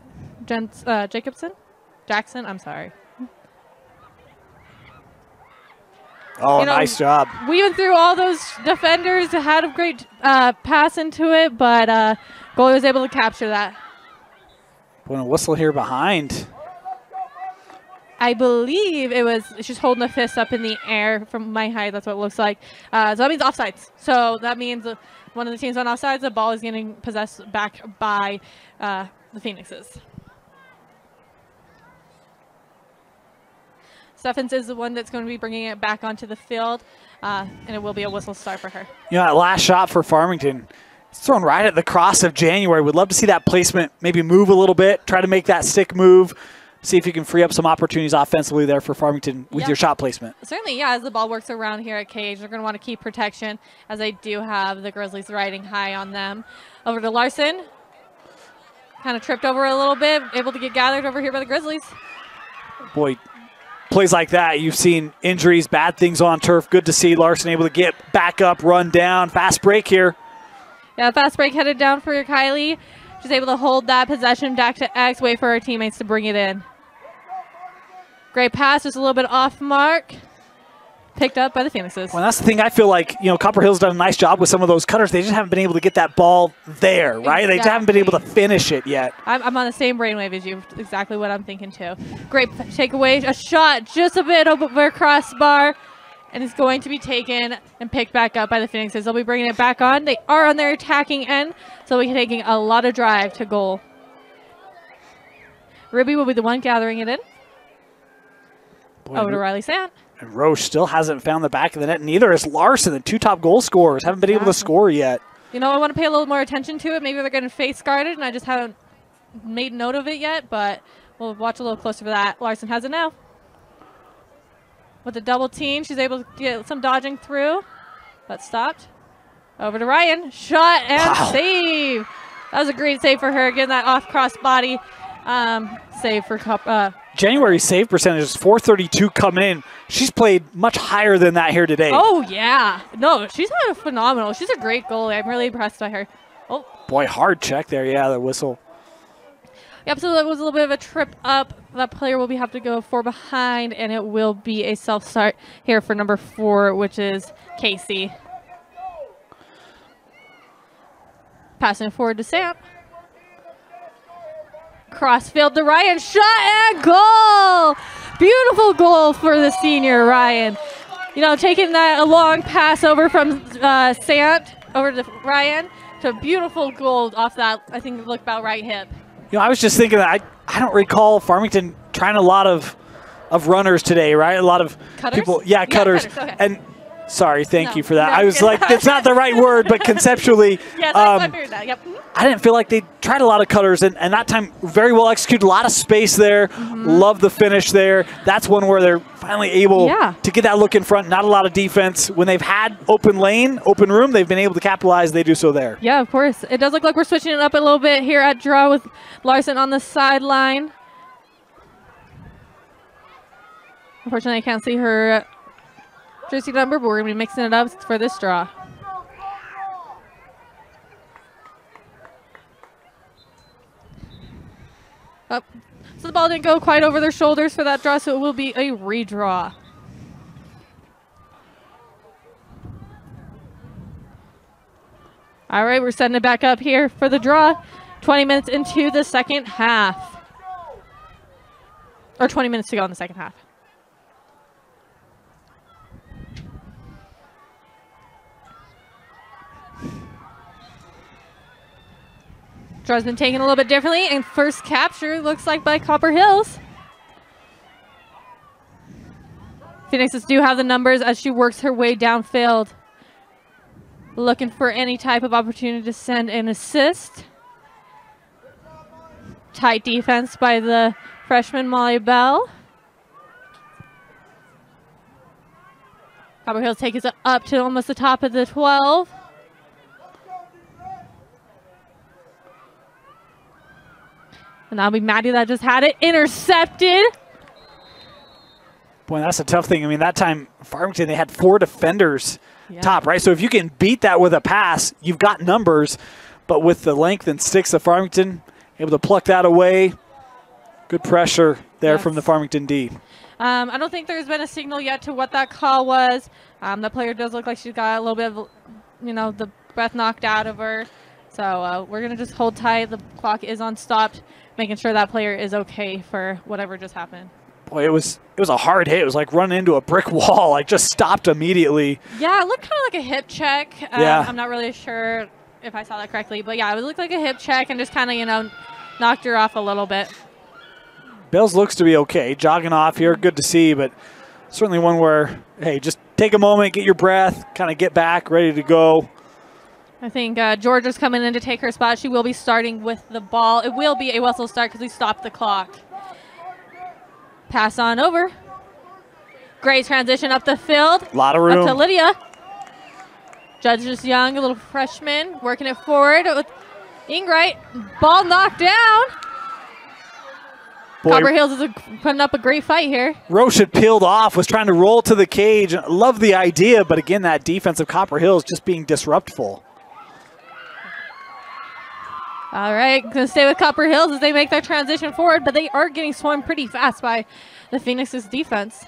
Jackson, I'm sorry. Oh, nice job. Weaving through all those defenders, had a great pass into it, but goalie was able to capture that. Putting a whistle here behind. I believe it was, she's holding a fist up in the air from my height. That's what it looks like. So that means offsides. So that means one of the teams on offsides, the ball is getting possessed back by the Phoenixes. Steffens is the one that's going to be bringing it back onto the field, and it will be a whistle start for her. You know, that last shot for Farmington, it's thrown right at the cross of January. Would love to see that placement maybe move a little bit, try to make that stick move, see if you can free up some opportunities offensively there for Farmington with your shot placement. Certainly, yeah, as the ball works around here at Cage, they're going to want to keep protection, as they do have the Grizzlies riding high on them. Over to Larson. Kind of tripped over a little bit, able to get gathered over here by the Grizzlies. Boy, plays like that, you've seen injuries, bad things on turf. Good to see Larson able to get back up, run down. Fast break here. Yeah, fast break headed down for Kylie. She's able to hold that possession back to X, wait for her teammates to bring it in. Great pass, just a little bit off mark. Picked up by the Phoenixes. Well, that's the thing. I feel like, you know, Copper Hill's done a nice job with some of those cutters. They just haven't been able to get that ball there, right? Exactly. They just haven't been able to finish it yet. I'm on the same brainwave as you. Exactly what I'm thinking, too. Great takeaway. A shot just a bit over crossbar, and it's going to be taken and picked back up by the Phoenixes. They'll be bringing it back on. They are on their attacking end, so we're taking a lot of drive to goal. Ruby will be the one gathering it in. Over to Riley Sant. And Roche still hasn't found the back of the net. Neither is Larson, the two top goal scorers. Haven't been able to score yet. You know, I want to pay a little more attention to it. Maybe they're getting face guarded, and I just haven't made note of it yet, but we'll watch a little closer for that. Larson has it now. With the double team, she's able to get some dodging through. That stopped. Over to Ryan. Shot and save. That was a great save for her, getting that off cross body save for January's save percentage is .432 coming in. She's played much higher than that here today. Oh, yeah. No, she's had a phenomenal. She's a great goalie. I'm really impressed by her. Oh. Boy, hard check there. Yeah, the whistle. Yep, so that was a little bit of a trip up. That player will have to go 4 behind, and it will be a self-start here for number 4, which is Casey. Passing forward to Sam. Crossfield to Ryan. Shot and goal! Beautiful goal for the senior, Ryan. You know, taking that a long pass over from Sant over to Ryan to a beautiful goal off that, I think it looked about right hip. You know, I was just thinking that I don't recall Farmington trying a lot of runners today, right? A lot of cutters? People. Yeah, cutters. Okay. And sorry, thank you for that. I was like, that's not the right word, but conceptually. Yes, I figured that. Yep. I didn't feel like they tried a lot of cutters, and that time very well executed. A lot of space there. Love the finish there. That's one where they're finally able to get that look in front. Not a lot of defense. When they've had open lane, open room, they've been able to capitalize. They do so there. Yeah, of course. It does look like we're switching it up a little bit here at draw with Larson on the sideline. Unfortunately, I can't see her jersey number, but we're going to be mixing it up for this draw. Oh, so the ball didn't go quite over their shoulders for that draw, so it will be a redraw. All right, we're setting it back up here for the draw. 20 minutes into the second half. Or 20 minutes to go in the second half. Draw's been taken a little bit differently, and first capture looks like by Copper Hills. Phoenixes do have the numbers as she works her way downfield, looking for any type of opportunity to send an assist. Tight defense by the freshman Molly Bell. Copper Hills takes it up to almost the top of the 12. And that'll be Maddie that just had it intercepted. Boy, that's a tough thing. I mean, that time, Farmington, they had 4 defenders top, right? So if you can beat that with a pass, you've got numbers. But with the length and sticks of Farmington, able to pluck that away. Good pressure there from the Farmington D. I don't think there's been a signal yet to what that call was. The player does look like she's got a little bit of, the breath knocked out of her. So we're going to just hold tight. The clock is unstopped, making sure that player is okay for whatever just happened. Boy, it was a hard hit. It was like running into a brick wall. Like just stopped immediately. Yeah, it looked kind of like a hip check. Yeah. I'm not really sure if I saw that correctly, but yeah, it looked like a hip check and just kind of, knocked her off a little bit. Bells looks to be okay, jogging off here. Good to see, but certainly one where, hey, just take a moment, get your breath, kind of get back, ready to go. I think Georgia's coming in to take her spot. She will be starting with the ball. It will be a whistle start because we stopped the clock. Pass on over. Great transition up the field. A lot of room. Up to Lydia. Judges Young, a little freshman, working it forward with Ingright. Ball knocked down. Boy, Copper Hills is putting up a great fight here. Roche had peeled off, was trying to roll to the cage. Love the idea, but again, that defense of Copper Hills just being disruptful. All right, going to stay with Copper Hills as they make their transition forward, but they are getting swung pretty fast by the Phoenix's defense.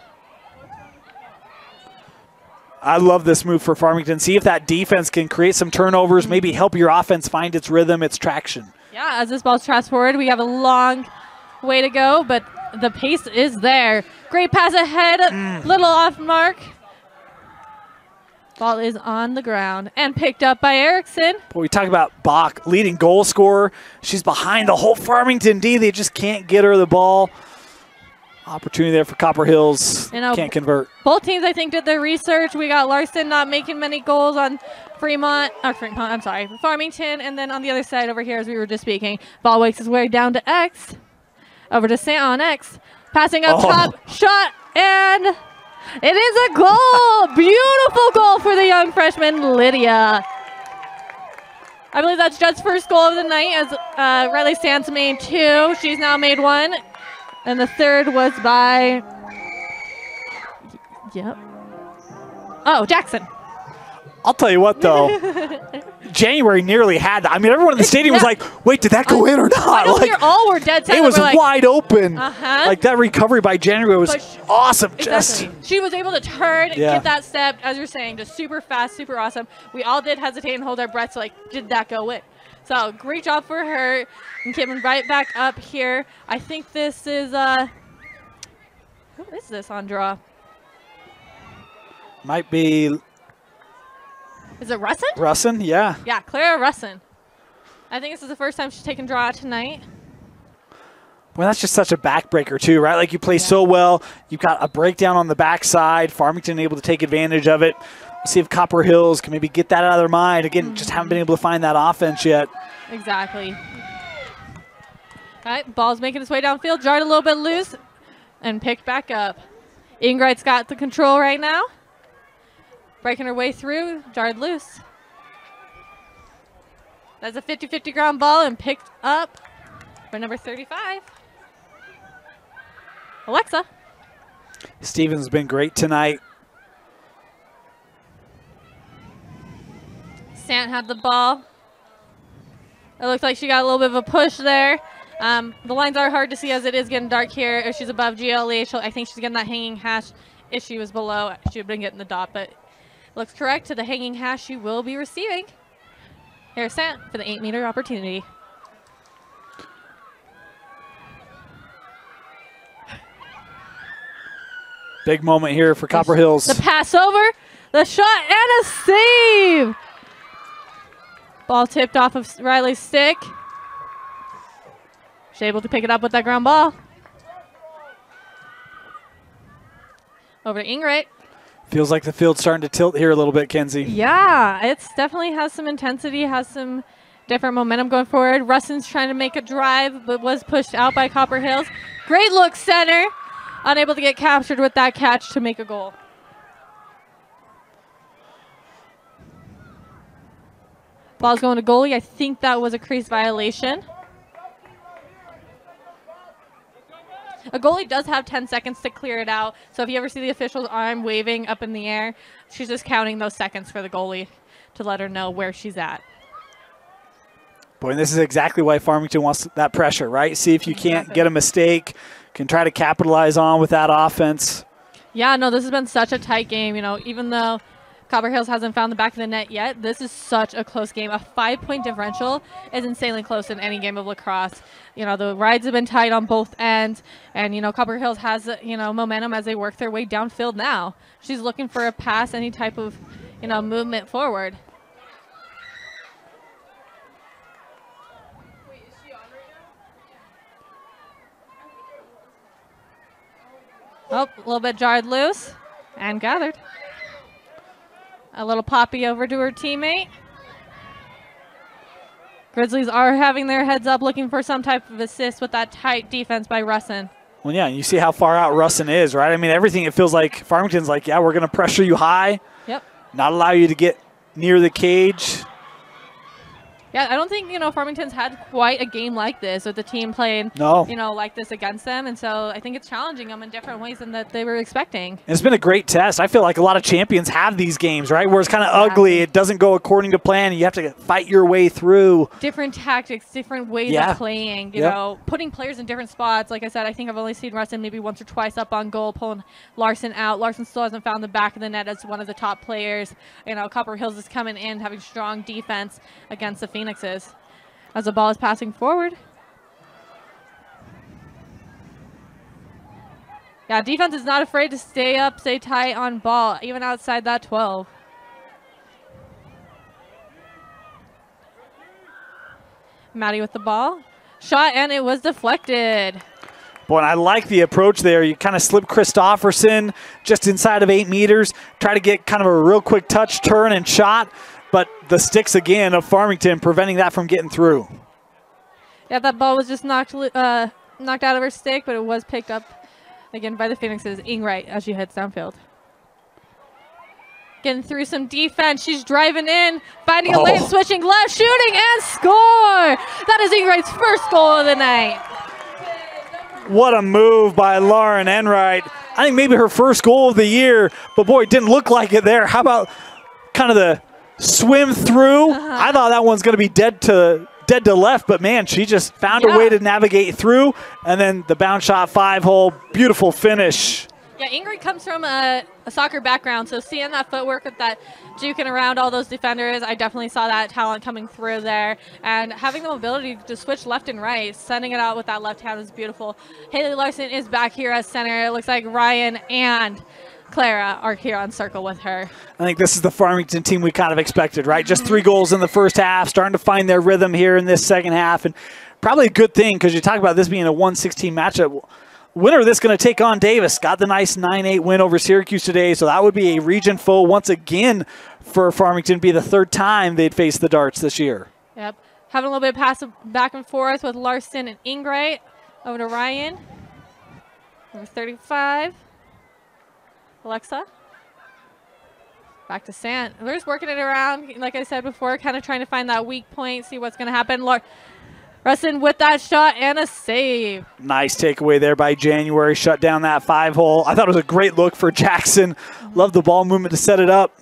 I love this move for Farmington. See if that defense can create some turnovers, maybe help your offense find its rhythm, its traction. Yeah, as this ball's passed forward, we have a long way to go, but the pace is there. Great pass ahead, little off mark. Ball is on the ground and picked up by Erickson. Boy, we talk about Bach, leading goal scorer. She's behind the whole Farmington D. They just can't get her the ball. Opportunity there for Copper Hills. Can't convert. Both teams, I think, did their research. We got Larson not making many goals on Farmington. And then on the other side over here, as we were just speaking, ball wakes its way down to X. Over to Saint on X. Passing up top, shot, and it is a goal! Beautiful goal for the young freshman, Lydia. I believe that's Judd's first goal of the night as Riley Sands made 2. She's now made 1. And the third was by, Jackson. I'll tell you what, though. January nearly had that. I mean, everyone in the stadium was like, wait, did that go in or not? I know, we all were dead set. It was wide open. Like, that recovery by January was awesome. Exactly. She was able to turn, get that step, as you're saying, just super fast, super awesome. We all did hesitate and hold our breaths, like, did that go in? So, great job for her. And coming right back up here. I think this is, who is this on draw? Might be... Is it Russin? Russin, yeah. Yeah, Clara Russin. I think this is the first time she's taken draw tonight. Well, that's just such a backbreaker, too, right? Like, you play so well. You've got a breakdown on the backside. Farmington able to take advantage of it. See if Copper Hills can maybe get that out of their mind. Again, just haven't been able to find that offense yet. Exactly. All right, ball's making its way downfield. Jarred a little bit loose and picked back up. Ingright's got the control right now. Breaking her way through, jarred loose. That's a 50-50 ground ball and picked up by number 35. Alexa. Stevens has been great tonight. Sant had the ball. It looked like she got a little bit of a push there. The lines are hard to see as it is getting dark here. If she's above GLE, I think she's getting that hanging hash. If she was below, she would have been getting the dot, but looks correct to the hanging hash she will be receiving. Here's Sant for the 8-meter opportunity. Big moment here for Copper Hills. The pass over, the shot, and a save. Ball tipped off of Riley's stick. She's able to pick it up with that ground ball. Over to Ingrid. Feels like the field's starting to tilt here a little bit, Kenzie. Yeah, it definitely has some intensity, has some different momentum going forward. Russin's trying to make a drive, but was pushed out by Copper Hills. Great look, center. Unable to get captured with that catch to make a goal. Ball's going to goalie. I think that was a crease violation. A goalie does have 10 seconds to clear it out. So if you ever see the official's arm waving up in the air, she's just counting those seconds for the goalie to let her know where she's at. Boy, and this is exactly why Farmington wants that pressure, right? See if you can't get a mistake, can try to capitalize on with that offense. Yeah, no, this has been such a tight game. You know, even though Copper Hills hasn't found the back of the net yet, this is such a close game. A 5-point differential is insanely close in any game of lacrosse. You know, the rides have been tight on both ends, and, you know, Copper Hills has, you know, momentum as they work their way downfield now. She's looking for a pass, any type of, you know, movement forward. Oh, a little bit jarred loose and gathered. A little poppy over to her teammate. Grizzlies are having their heads up, looking for some type of assist with that tight defense by Russin. Well, yeah, you see how far out Russin is, right? I mean, everything, it feels like Farmington's like, yeah, we're going to pressure you high. Yep. Not allow you to get near the cage. Yeah, I don't think, you know, Farmington's had quite a game like this with the team playing, you know, like this against them. And so I think it's challenging them in different ways than that they were expecting. And it's been a great test. I feel like a lot of champions have these games, right, where it's kind of ugly. It doesn't go according to plan. You have to fight your way through. Different tactics, different ways of playing, you know, putting players in different spots. Like I said, I think I've only seen Russin maybe once or twice up on goal, pulling Larson out. Larson still hasn't found the back of the net as one of the top players. You know, Copper Hills is coming in, having strong defense against the Phoenixes. As the ball is passing forward. Yeah, defense is not afraid to stay up, stay tight on ball, even outside that 12. Maddie with the ball. Shot, and it was deflected. Boy, and I like the approach there. You kind of slip Christofferson just inside of 8 meters, try to get kind of a real quick touch, turn, and shot. But the sticks again of Farmington preventing that from getting through. Yeah, that ball was just knocked out of her stick, but it was picked up again by the Phoenixes. Ingright as she heads downfield. Getting through some defense. She's driving in, finding a lane, switching left, shooting, and score! That is Ingright's first goal of the night. What a move by Lauren Enright. I think maybe her first goal of the year, but boy, it didn't look like it there. How about kind of the swim through? I thought that one's going to be dead to left, but man, she just found a way to navigate through, and then the bounce shot 5-hole, beautiful finish. Yeah, Ingrid comes from a soccer background, so seeing that footwork with that juking around all those defenders, I definitely saw that talent coming through there. And having the mobility to switch left and right, sending it out with that left hand is beautiful. Haley Larson is back here at center. It looks like Ryan and Clara are here on circle with her. I think this is the Farmington team we kind of expected, right? Just 3 goals in the first half, starting to find their rhythm here in this second half. And probably a good thing because you talk about this being a 1-16 matchup. Winner of this going to take on Davis. Got the nice 9-8 win over Syracuse today, so that would be a region foe once again for Farmington. Be the 3rd time they'd face the Darts this year. Yep. Having a little bit of pass back and forth with Larson and Ingrid. Over to Ryan. Number 35. Alexa. Back to Sant. We're just working it around, like I said before, kind of trying to find that weak point, see what's going to happen. Russin with that shot and a save. Nice takeaway there by January. Shut down that 5-hole. I thought it was a great look for Jackson. Loved the ball movement to set it up.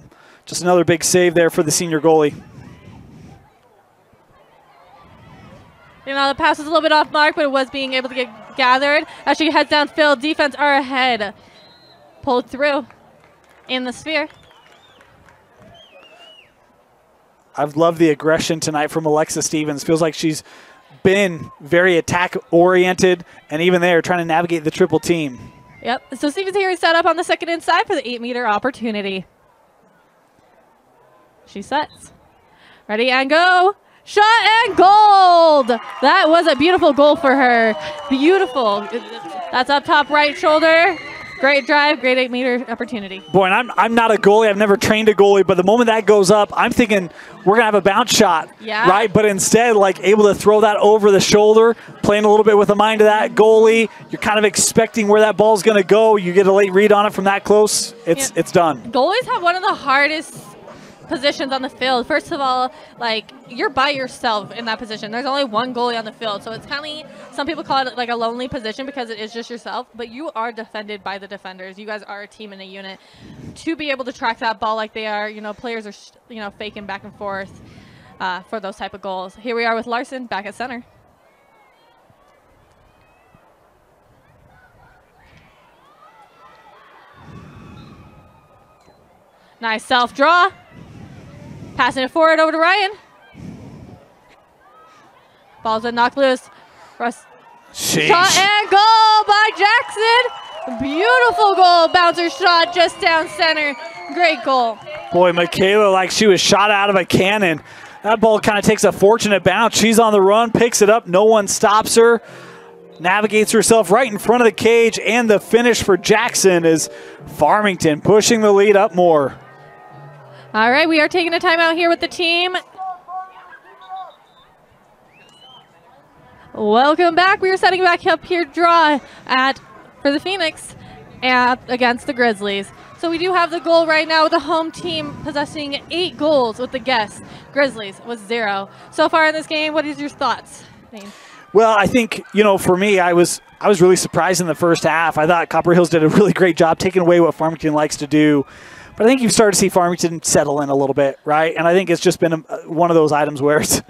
Just another big save there for the senior goalie. You the pass was a little bit off mark, but it was being able to get gathered. As she heads downfield, defense are ahead. Pulled through in the sphere. I've loved the aggression tonight from Alexa Stevens. Feels like she's been very attack-oriented, and even there, trying to navigate the triple team. Yep, so Stevens here is set up on the second inside for the 8-meter opportunity. She sets. Ready and go. Shot and gold. That was a beautiful goal for her. Beautiful. That's up top right shoulder. Great drive, great 8-meter opportunity. Boy, and I'm not a goalie. I've never trained a goalie, but the moment that goes up, I'm thinking we're going to have a bounce shot, right? But instead, like, able to throw that over the shoulder, playing a little bit with the mind of that goalie. You're kind of expecting where that ball's going to go. You get a late read on it from that close. It's done. Goalies have one of the hardest positions on the field. First of all, like, you're by yourself in that position. There's only one goalie on the field, so it's kind of, some people call it like a lonely position because it is just yourself, but you are defended by the defenders. You guys are a team in a unit. To be able to track that ball like they are, players are faking back and forth for those type of goals. Here we are with Larson back at center. Nice self draw. Passing it forward over to Ryan. Ball's been knocked loose. Shot and goal by Jackson. Beautiful goal. Bouncer shot just down center. Great goal. Boy, Michaela, like she was shot out of a cannon. That ball kind of takes a fortunate bounce. She's on the run, picks it up. No one stops her. Navigates herself right in front of the cage. And the finish for Jackson is Farmington pushing the lead up more. All right, we are taking a timeout here with the team. Welcome back. We are setting back up here draw for the Phoenix against the Grizzlies. So we do have the goal right now with the home team possessing 8 goals with the guests. Grizzlies with 0. So far in this game, what is your thoughts, Dane? Well, I think, for me, I was really surprised in the first half. I thought Copper Hills did a really great job taking away what Farmington likes to do. But I think you've started to see Farmington settle in a little bit, right? And I think it's just been one of those items where it's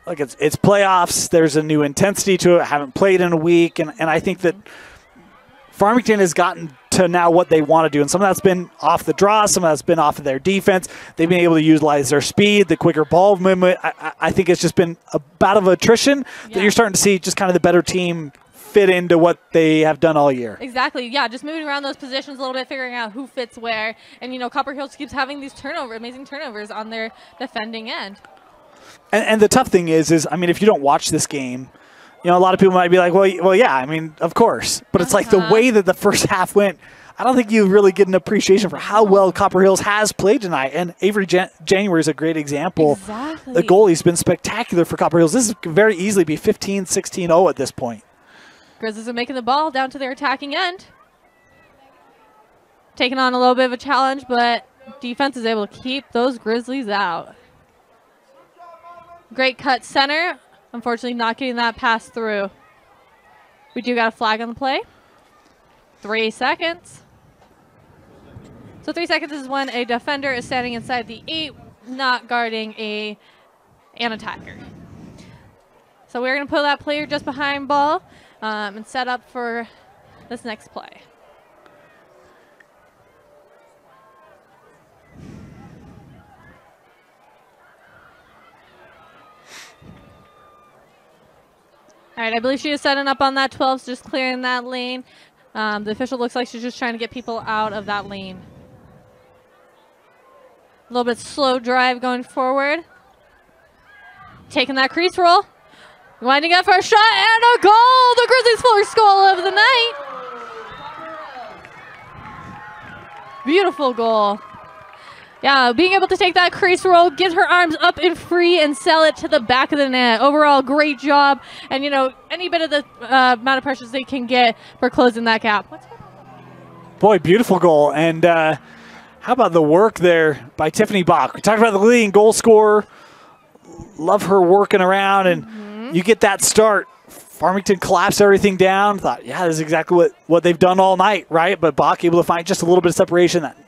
like it's playoffs. There's a new intensity to it. I haven't played in a week. And I think that Farmington has gotten to now what they want to do. And some of that's been off the draw. Some of that's been off of their defense. They've been able to utilize their speed, the quicker ball movement. I think it's just been a bout of attrition that you're starting to see just kind of the better team fit into what they have done all year. Exactly, yeah, just moving around those positions a little bit, figuring out who fits where. And, Copper Hills keeps having these amazing turnovers on their defending end. And the tough thing is, I mean, if you don't watch this game, a lot of people might be like, well, yeah, I mean, of course. But it's like the way that the first half went, I don't think you really get an appreciation for how well Copper Hills has played tonight. And Avery January is a great example. Exactly. The goalie's been spectacular for Copper Hills. This could very easily be 15-16-0 at this point. Grizzlies are making the ball down to their attacking end. Taking on a little bit of a challenge, but defense is able to keep those Grizzlies out. Great cut center. Unfortunately, not getting that pass through. We do got a flag on the play. 3 seconds. So 3 seconds is when a defender is standing inside the 8, not guarding an attacker. So we're going to pull that player just behind ball and set up for this next play. All right, I believe she is setting up on that 12, so just clearing that lane. The official looks like she's just trying to get people out of that lane. A little bit slow drive going forward. Taking that crease roll. Winding up for a shot and a goal! The Grizzlies' first goal of the night. Beautiful goal. Yeah, being able to take that crease roll, get her arms up and free, and sell it to the back of the net. Overall, great job. And, any bit of the amount of pressures they can get for closing that gap. Boy, beautiful goal. And how about the work there by Tiffany Bach? We talked about the leading goal scorer. Love her working around, and you get that start. Farmington collapsed everything down. Thought, yeah, this is exactly what they've done all night, right? But Bach able to find just a little bit of separation. That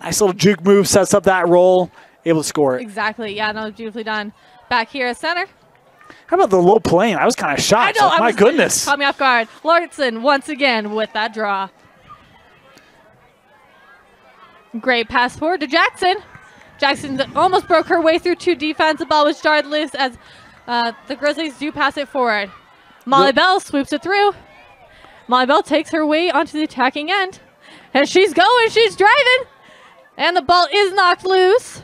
nice little juke move sets up that roll, able to score it. Exactly. Yeah, no, beautifully done. Back here at center. How about the low plane? I was kind of shocked. I know. My goodness. Caught me off guard. Larson once again with that draw. Great pass forward to Jackson. Jackson almost broke her way through 2 defense. The ball was jarred loose as the Grizzlies do pass it forward. Molly Bell swoops it through. Molly Bell takes her way onto the attacking end. And she's going. She's driving. And the ball is knocked loose.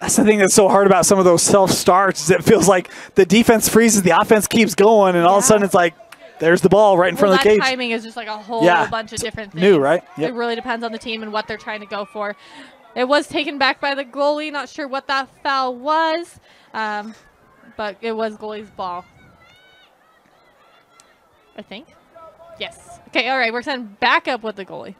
That's the thing that's so hard about some of those self-starts is it feels like the defense freezes, the offense keeps going, and all of a sudden it's like, there's the ball right in front of the cage. Timing is just like a whole bunch of different things. New, right? Yep. It really depends on the team and what they're trying to go for. It was taken back by the goalie. Not sure what that foul was, but it was goalie's ball. I think. Yes. Okay, all right. We're sending back up with the goalie.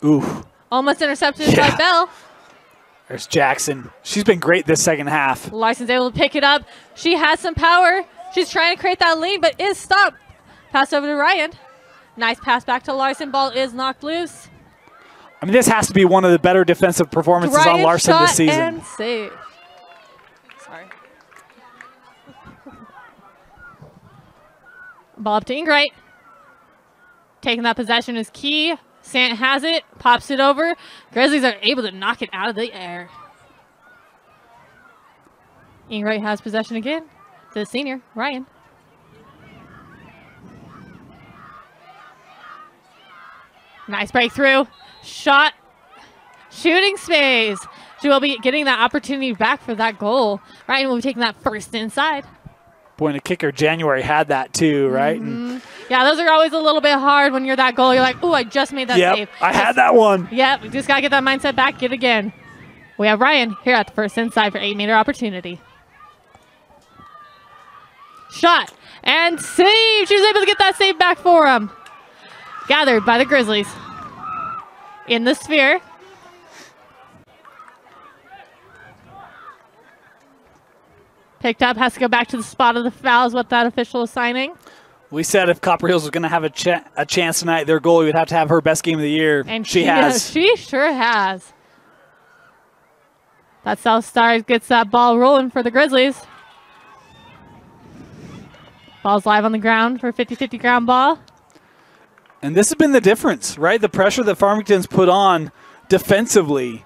Ooh. Almost intercepted by Bell. There's Jackson. She's been great this second half. Larson's able to pick it up. She has some power. She's trying to create that lead, but is stopped. Pass over to Ryan. Nice pass back to Larson. Ball is knocked loose. I mean, this has to be one of the better defensive performances on Larson this season. And save. Sorry. Ball up to Ingrate. Taking that possession is key. Sant has it, pops it over. Grizzlies are able to knock it out of the air. Ingrate has possession again to the senior, Ryan. Nice breakthrough. Shot. Shooting space. She will be getting that opportunity back for that goal. Ryan will be taking that first inside. Boy, and the kicker January had that too, right? And yeah, those are always a little bit hard when you're that goal. You're like, ooh, I just made that save. I had that one. Yep, we just got to get that mindset back, get again. We have Ryan here at the first inside for 8-meter opportunity. Shot and save. She was able to get that save back for him. Gathered by the Grizzlies. In the sphere. Picked up, has to go back to the spot of the foul is what that official is signing. We said if Copper Hills was going to have a chance tonight, their goalie would have to have her best game of the year. And she has. She sure has. That South Stars gets that ball rolling for the Grizzlies. Ball's live on the ground for a 50-50 ground ball. And this has been the difference, right? The pressure that Farmington's put on defensively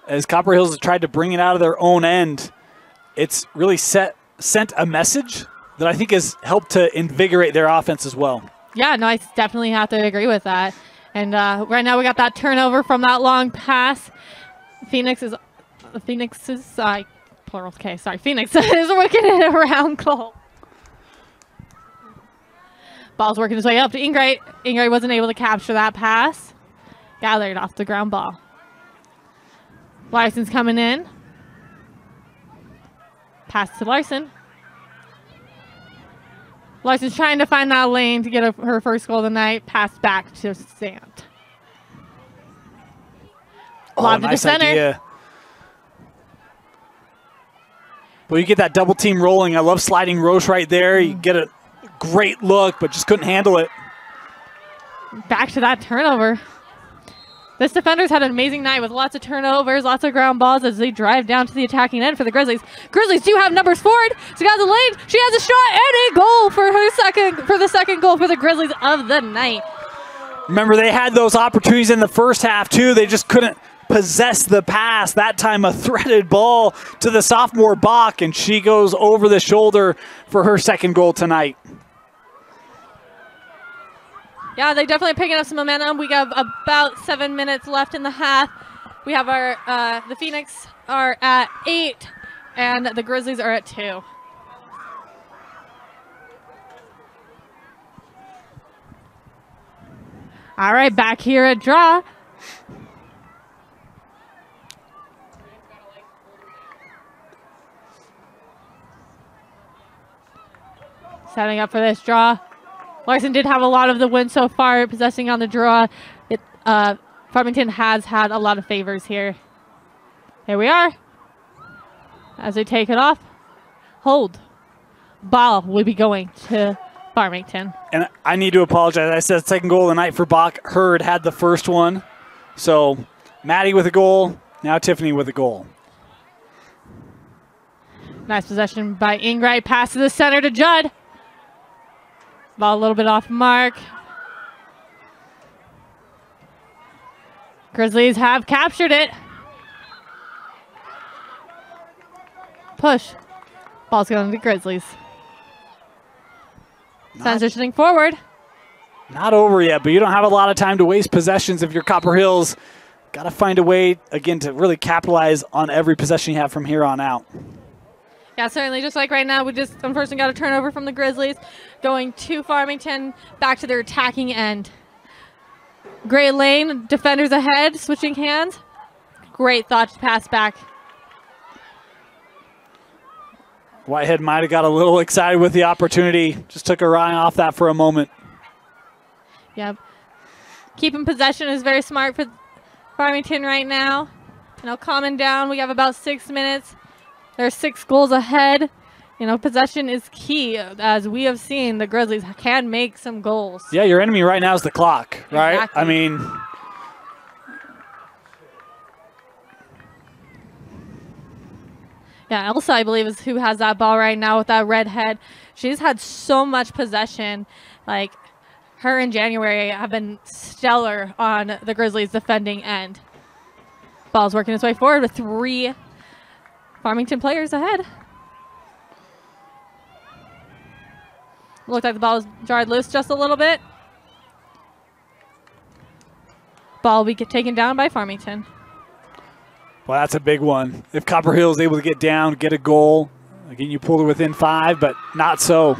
as Copper Hills has tried to bring it out of their own end. It's really sent a message that I think has helped to invigorate their offense as well. Yeah, no, I definitely have to agree with that. And right now we got that turnover from that long pass. Phoenix is Phoenix is working it around goal. Ball's working his way up to Ingrate. Ingrate wasn't able to capture that pass. Gathered off the ground ball. Larson's coming in. Pass to Larson. Larson's trying to find that lane to get her first goal of the night. Pass back to Sant. Oh, nice idea. Well, you get that double team rolling. I love sliding Roche right there. You get a great look, but just couldn't handle it. Back to that turnover. This defender's had an amazing night with lots of turnovers, lots of ground balls as they drive down to the attacking end for the Grizzlies. Grizzlies do have numbers forward. She got the lane. She has a shot and a goal for the second goal for the Grizzlies of the night. Remember, they had those opportunities in the first half too. They just couldn't possess the pass. That time a threaded ball to the sophomore Bach, and she goes over the shoulder for her second goal tonight. Yeah, they're definitely picking up some momentum. We have about 7 minutes left in the half. We have our the Phoenix are at 8, and the Grizzlies are at 2. All right, back here at draw. Setting up for this draw. Larson did have a lot of the win so far, possessing on the draw. Farmington has had a lot of favors here. Here we are. As they take it off. Hold. Ball will be going to Farmington. And I need to apologize. I said second goal of the night for Bach. Hurd had the first one. So Maddie with a goal. Now Tiffany with a goal. Nice possession by Ingrid. Pass to the center to Judd. Ball a little bit off mark. Grizzlies have captured it. Push. Ball's going to the Grizzlies. Transitioning forward. Not over yet, but you don't have a lot of time to waste possessions if you're Copper Hills. Got to find a way, again, to really capitalize on every possession you have from here on out. Yeah, certainly. Just like right now, we just unfortunately got a turnover from the Grizzlies. Going to Farmington, back to their attacking end. Great lane, defenders ahead, switching hands. Great thought to pass back. Whitehead might have got a little excited with the opportunity. Just took her eye off that for a moment. Yep. Keeping possession is very smart for Farmington right now. You know, calming down. We have about 6 minutes. They're 6 goals ahead. You know, possession is key. As we have seen, the Grizzlies can make some goals. Yeah, your enemy right now is the clock, right? Exactly. I mean, yeah, Elsa, I believe, is who has that ball right now with that red head. She's had so much possession. Like, her and January have been stellar on the Grizzlies' defending end. Ball's working its way forward with 3 Farmington players ahead. Looked like the ball was jarred loose just a little bit. Ball will be taken down by Farmington. well, that's a big one. If Copper Hills is able to get down, get a goal, again, you pulled it within 5, but not so.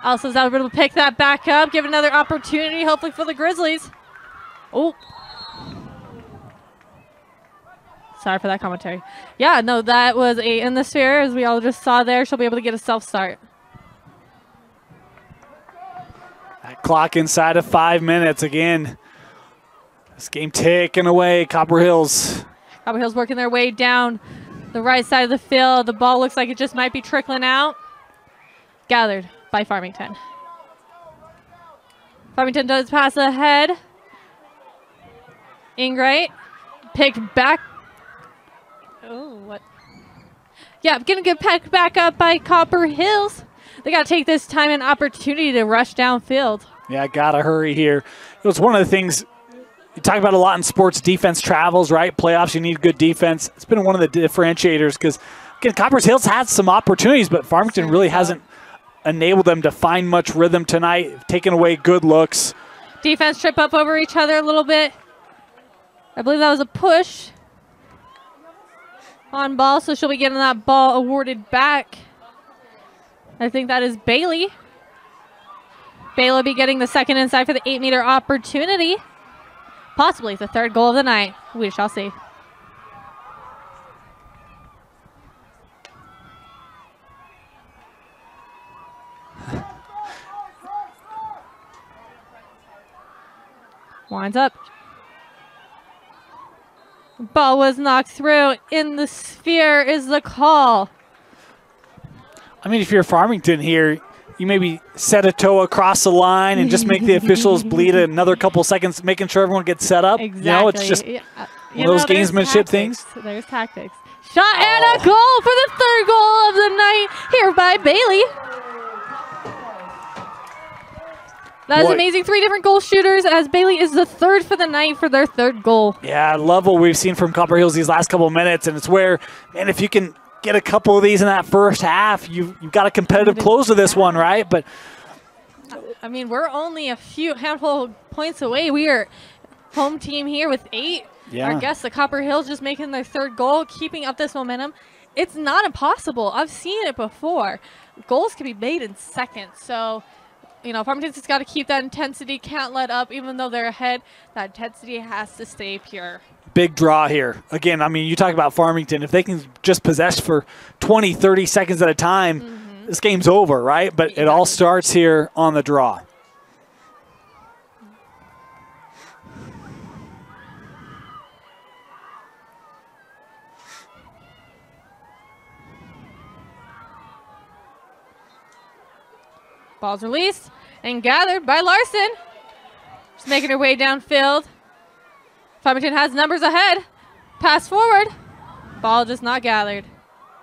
Elsa's able to pick that back up, give another opportunity, hopefully for the Grizzlies. Oh. Sorry for that commentary. Yeah, no, that was a in the sphere, as we all just saw there. She'll be able to get a self-start. That clock inside of 5 minutes. Again, this game ticking away. Copper Hills. Copper Hills working their way down the right side of the field. The ball looks like it just might be trickling out. Gathered by Farmington. Farmington does pass ahead. Ingrid picked back. Oh, what? Yeah, gonna get picked back up by Copper Hills. They got to take this time and opportunity to rush downfield. Yeah, gotta hurry here. It was one of the things you talk about a lot in sports. Defense travels, right? Playoffs, you need good defense. It's been one of the differentiators because, again, Copper Hills had some opportunities, but Farmington really hasn't enabled them to find much rhythm tonight, taking away good looks. Defense trip up over each other a little bit. I believe that was a push on ball, so she'll be getting that ball awarded back. I think that is Bailey. Bailey will be getting the second inside for the 8-meter opportunity. Possibly the third goal of the night. We shall see. Winds up. Ball was knocked through. In the sphere is the call. I mean, if you're Farmington here, you maybe set a toe across the line and just make the officials bleed another couple seconds, making sure everyone gets set up. Exactly. You know, it's just one of those gamesmanship things. There's tactics. Shot and a goal for the third goal of the night here by Bailey. That is amazing. 3 different goal shooters as Bailey is the third for the night for their third goal. Yeah, I love what we've seen from Copper Hills these last couple of minutes, and it's where, man, if you can get a couple of these in that first half, you've got a competitive close to this one, right? But I mean, we're only a handful of points away. We are home team here with 8. yeah. Our guests, the Copper Hills, just making their third goal, keeping up this momentum. It's not impossible. I've seen it before. Goals can be made in seconds. So, you know, Farmington's just got to keep that intensity, can't let up, even though they're ahead. That intensity has to stay pure. Big draw here. Again, I mean, you talk about Farmington. If they can just possess for 20, 30 seconds at a time, this game's over, right? But it all starts here on the draw. Ball's released and gathered by Larson. Just making her way downfield. Farmington has numbers ahead. Pass forward. Ball just not gathered.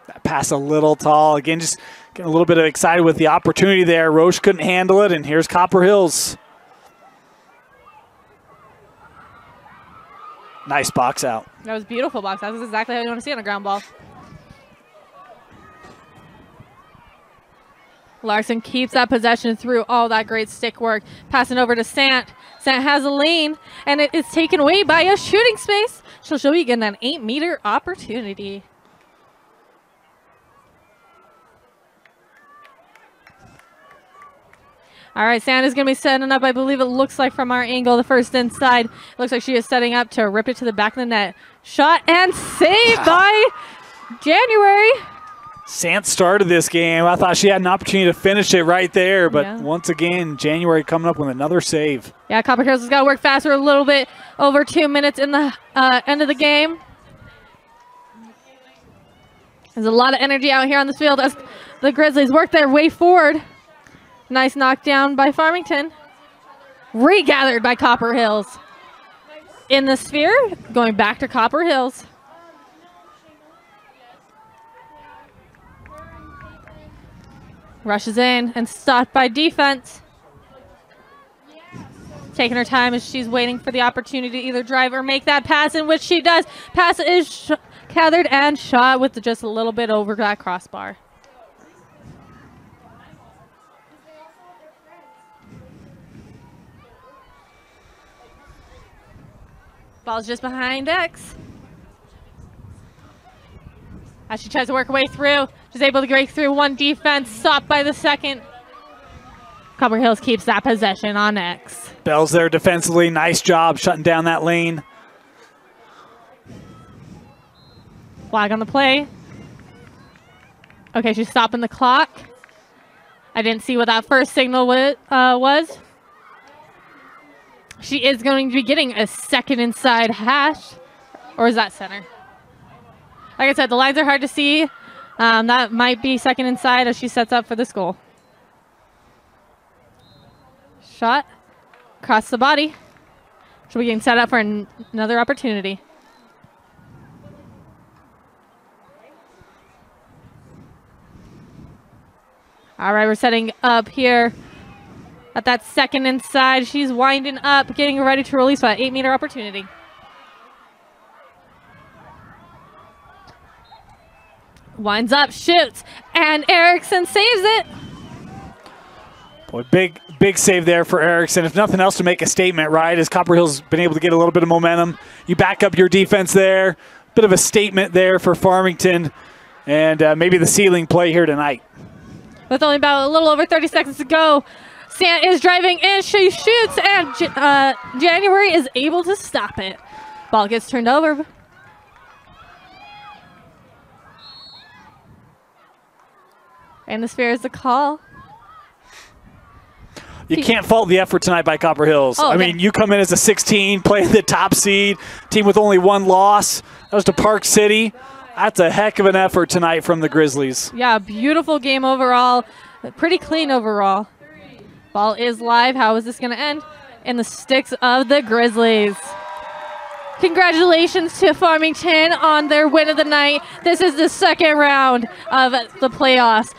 That pass a little tall. Again, just getting a little bit excited with the opportunity there. Roche couldn't handle it, and here's Copper Hills. Nice box out. That was beautiful box out. That's exactly how you want to see on a ground ball. Larson keeps that possession through all that great stick work. Passing over to Sant. Sant has a lane, and it is taken away by a shooting space. She'll be getting an 8-meter opportunity. All right, Sant is going to be setting up, I believe it looks like from our angle, the first inside. It looks like she is setting up to rip it to the back of the net. Shot and saved by January. Sant started this game. I thought she had an opportunity to finish it right there, but once again, January coming up with another save. Yeah, Copper Hills has got to work faster, a little bit over 2 minutes in the end of the game. There's a lot of energy out here on this field as the Grizzlies work their way forward. Nice knockdown by Farmington. Regathered by Copper Hills. In the sphere, going back to Copper Hills. Rushes in and stopped by defense. Taking her time as she's waiting for the opportunity to either drive or make that pass, in which she does. Pass is gathered and shot with just a little bit over that crossbar. Ball's just behind X. As she tries to work her way through, she's able to break through one defense, stopped by the second. Copper Hills keeps that possession on X. Bell's there defensively. Nice job shutting down that lane. Flag on the play. Okay, she's stopping the clock. I didn't see what that first signal was. She is going to be getting a second inside hash. Or is that center? Like I said, the lines are hard to see. That might be second inside as she sets up for this goal. Shot across the body. She'll be getting set up for another opportunity. All right, we're setting up here at that second inside. She's winding up, getting ready to release that 8-meter opportunity. Winds up, shoots, and Erickson saves it. Boy, big save there for Erickson. If nothing else, to make a statement, right? As Copper Hill's been able to get a little bit of momentum. You back up your defense there. Bit of a statement there for Farmington. And maybe the ceiling play here tonight. With only about a little over 30 seconds to go, Sant is driving in. She shoots, and January is able to stop it. Ball gets turned over. And the sphere is the call. You can't fault the effort tonight by Copper Hills. I mean, you come in as a 16, playing the top seed, team with only one loss. That was to Park City. That's a heck of an effort tonight from the Grizzlies. Yeah, beautiful game overall. Pretty clean overall. Ball is live. How is this going to end? In the sticks of the Grizzlies. Congratulations to Farmington on their win of the night. This is the second round of the playoffs.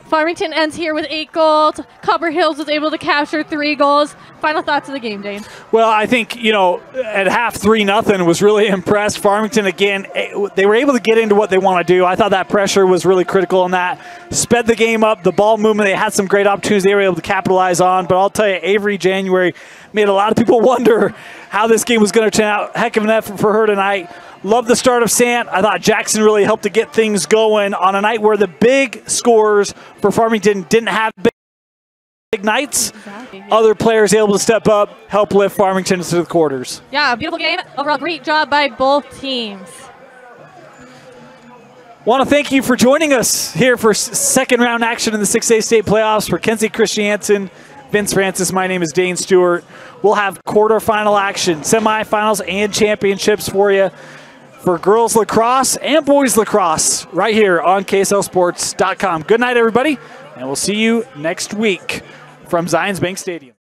Farmington ends here with 8 goals. Copper Hills was able to capture 3 goals. Final thoughts of the game, Dane? Well, I think, at half 3-0 was really impressed. Farmington, again, they were able to get into what they want to do. I thought that pressure was really critical in that. Sped the game up, the ball movement, they had some great opportunities they were able to capitalize on. But I'll tell you, Avery January made a lot of people wonder how this game was going to turn out. Heck of an effort for her tonight. Love the start of Sant. I thought Jackson really helped to get things going on a night where the big scores for Farmington didn't have big nights. Exactly, yeah. Other players able to step up, help lift Farmington to the quarters. Yeah, beautiful game. Overall, great job by both teams. Want to thank you for joining us here for second round action in the 6A state playoffs. For Kenzie Christiansen, Vince Francis, my name is Dane Stewart. We'll have quarterfinal action, semifinals, and championships for you for girls lacrosse and boys lacrosse right here on KSLSports.com. Good night, everybody, and we'll see you next week from Zions Bank Stadium.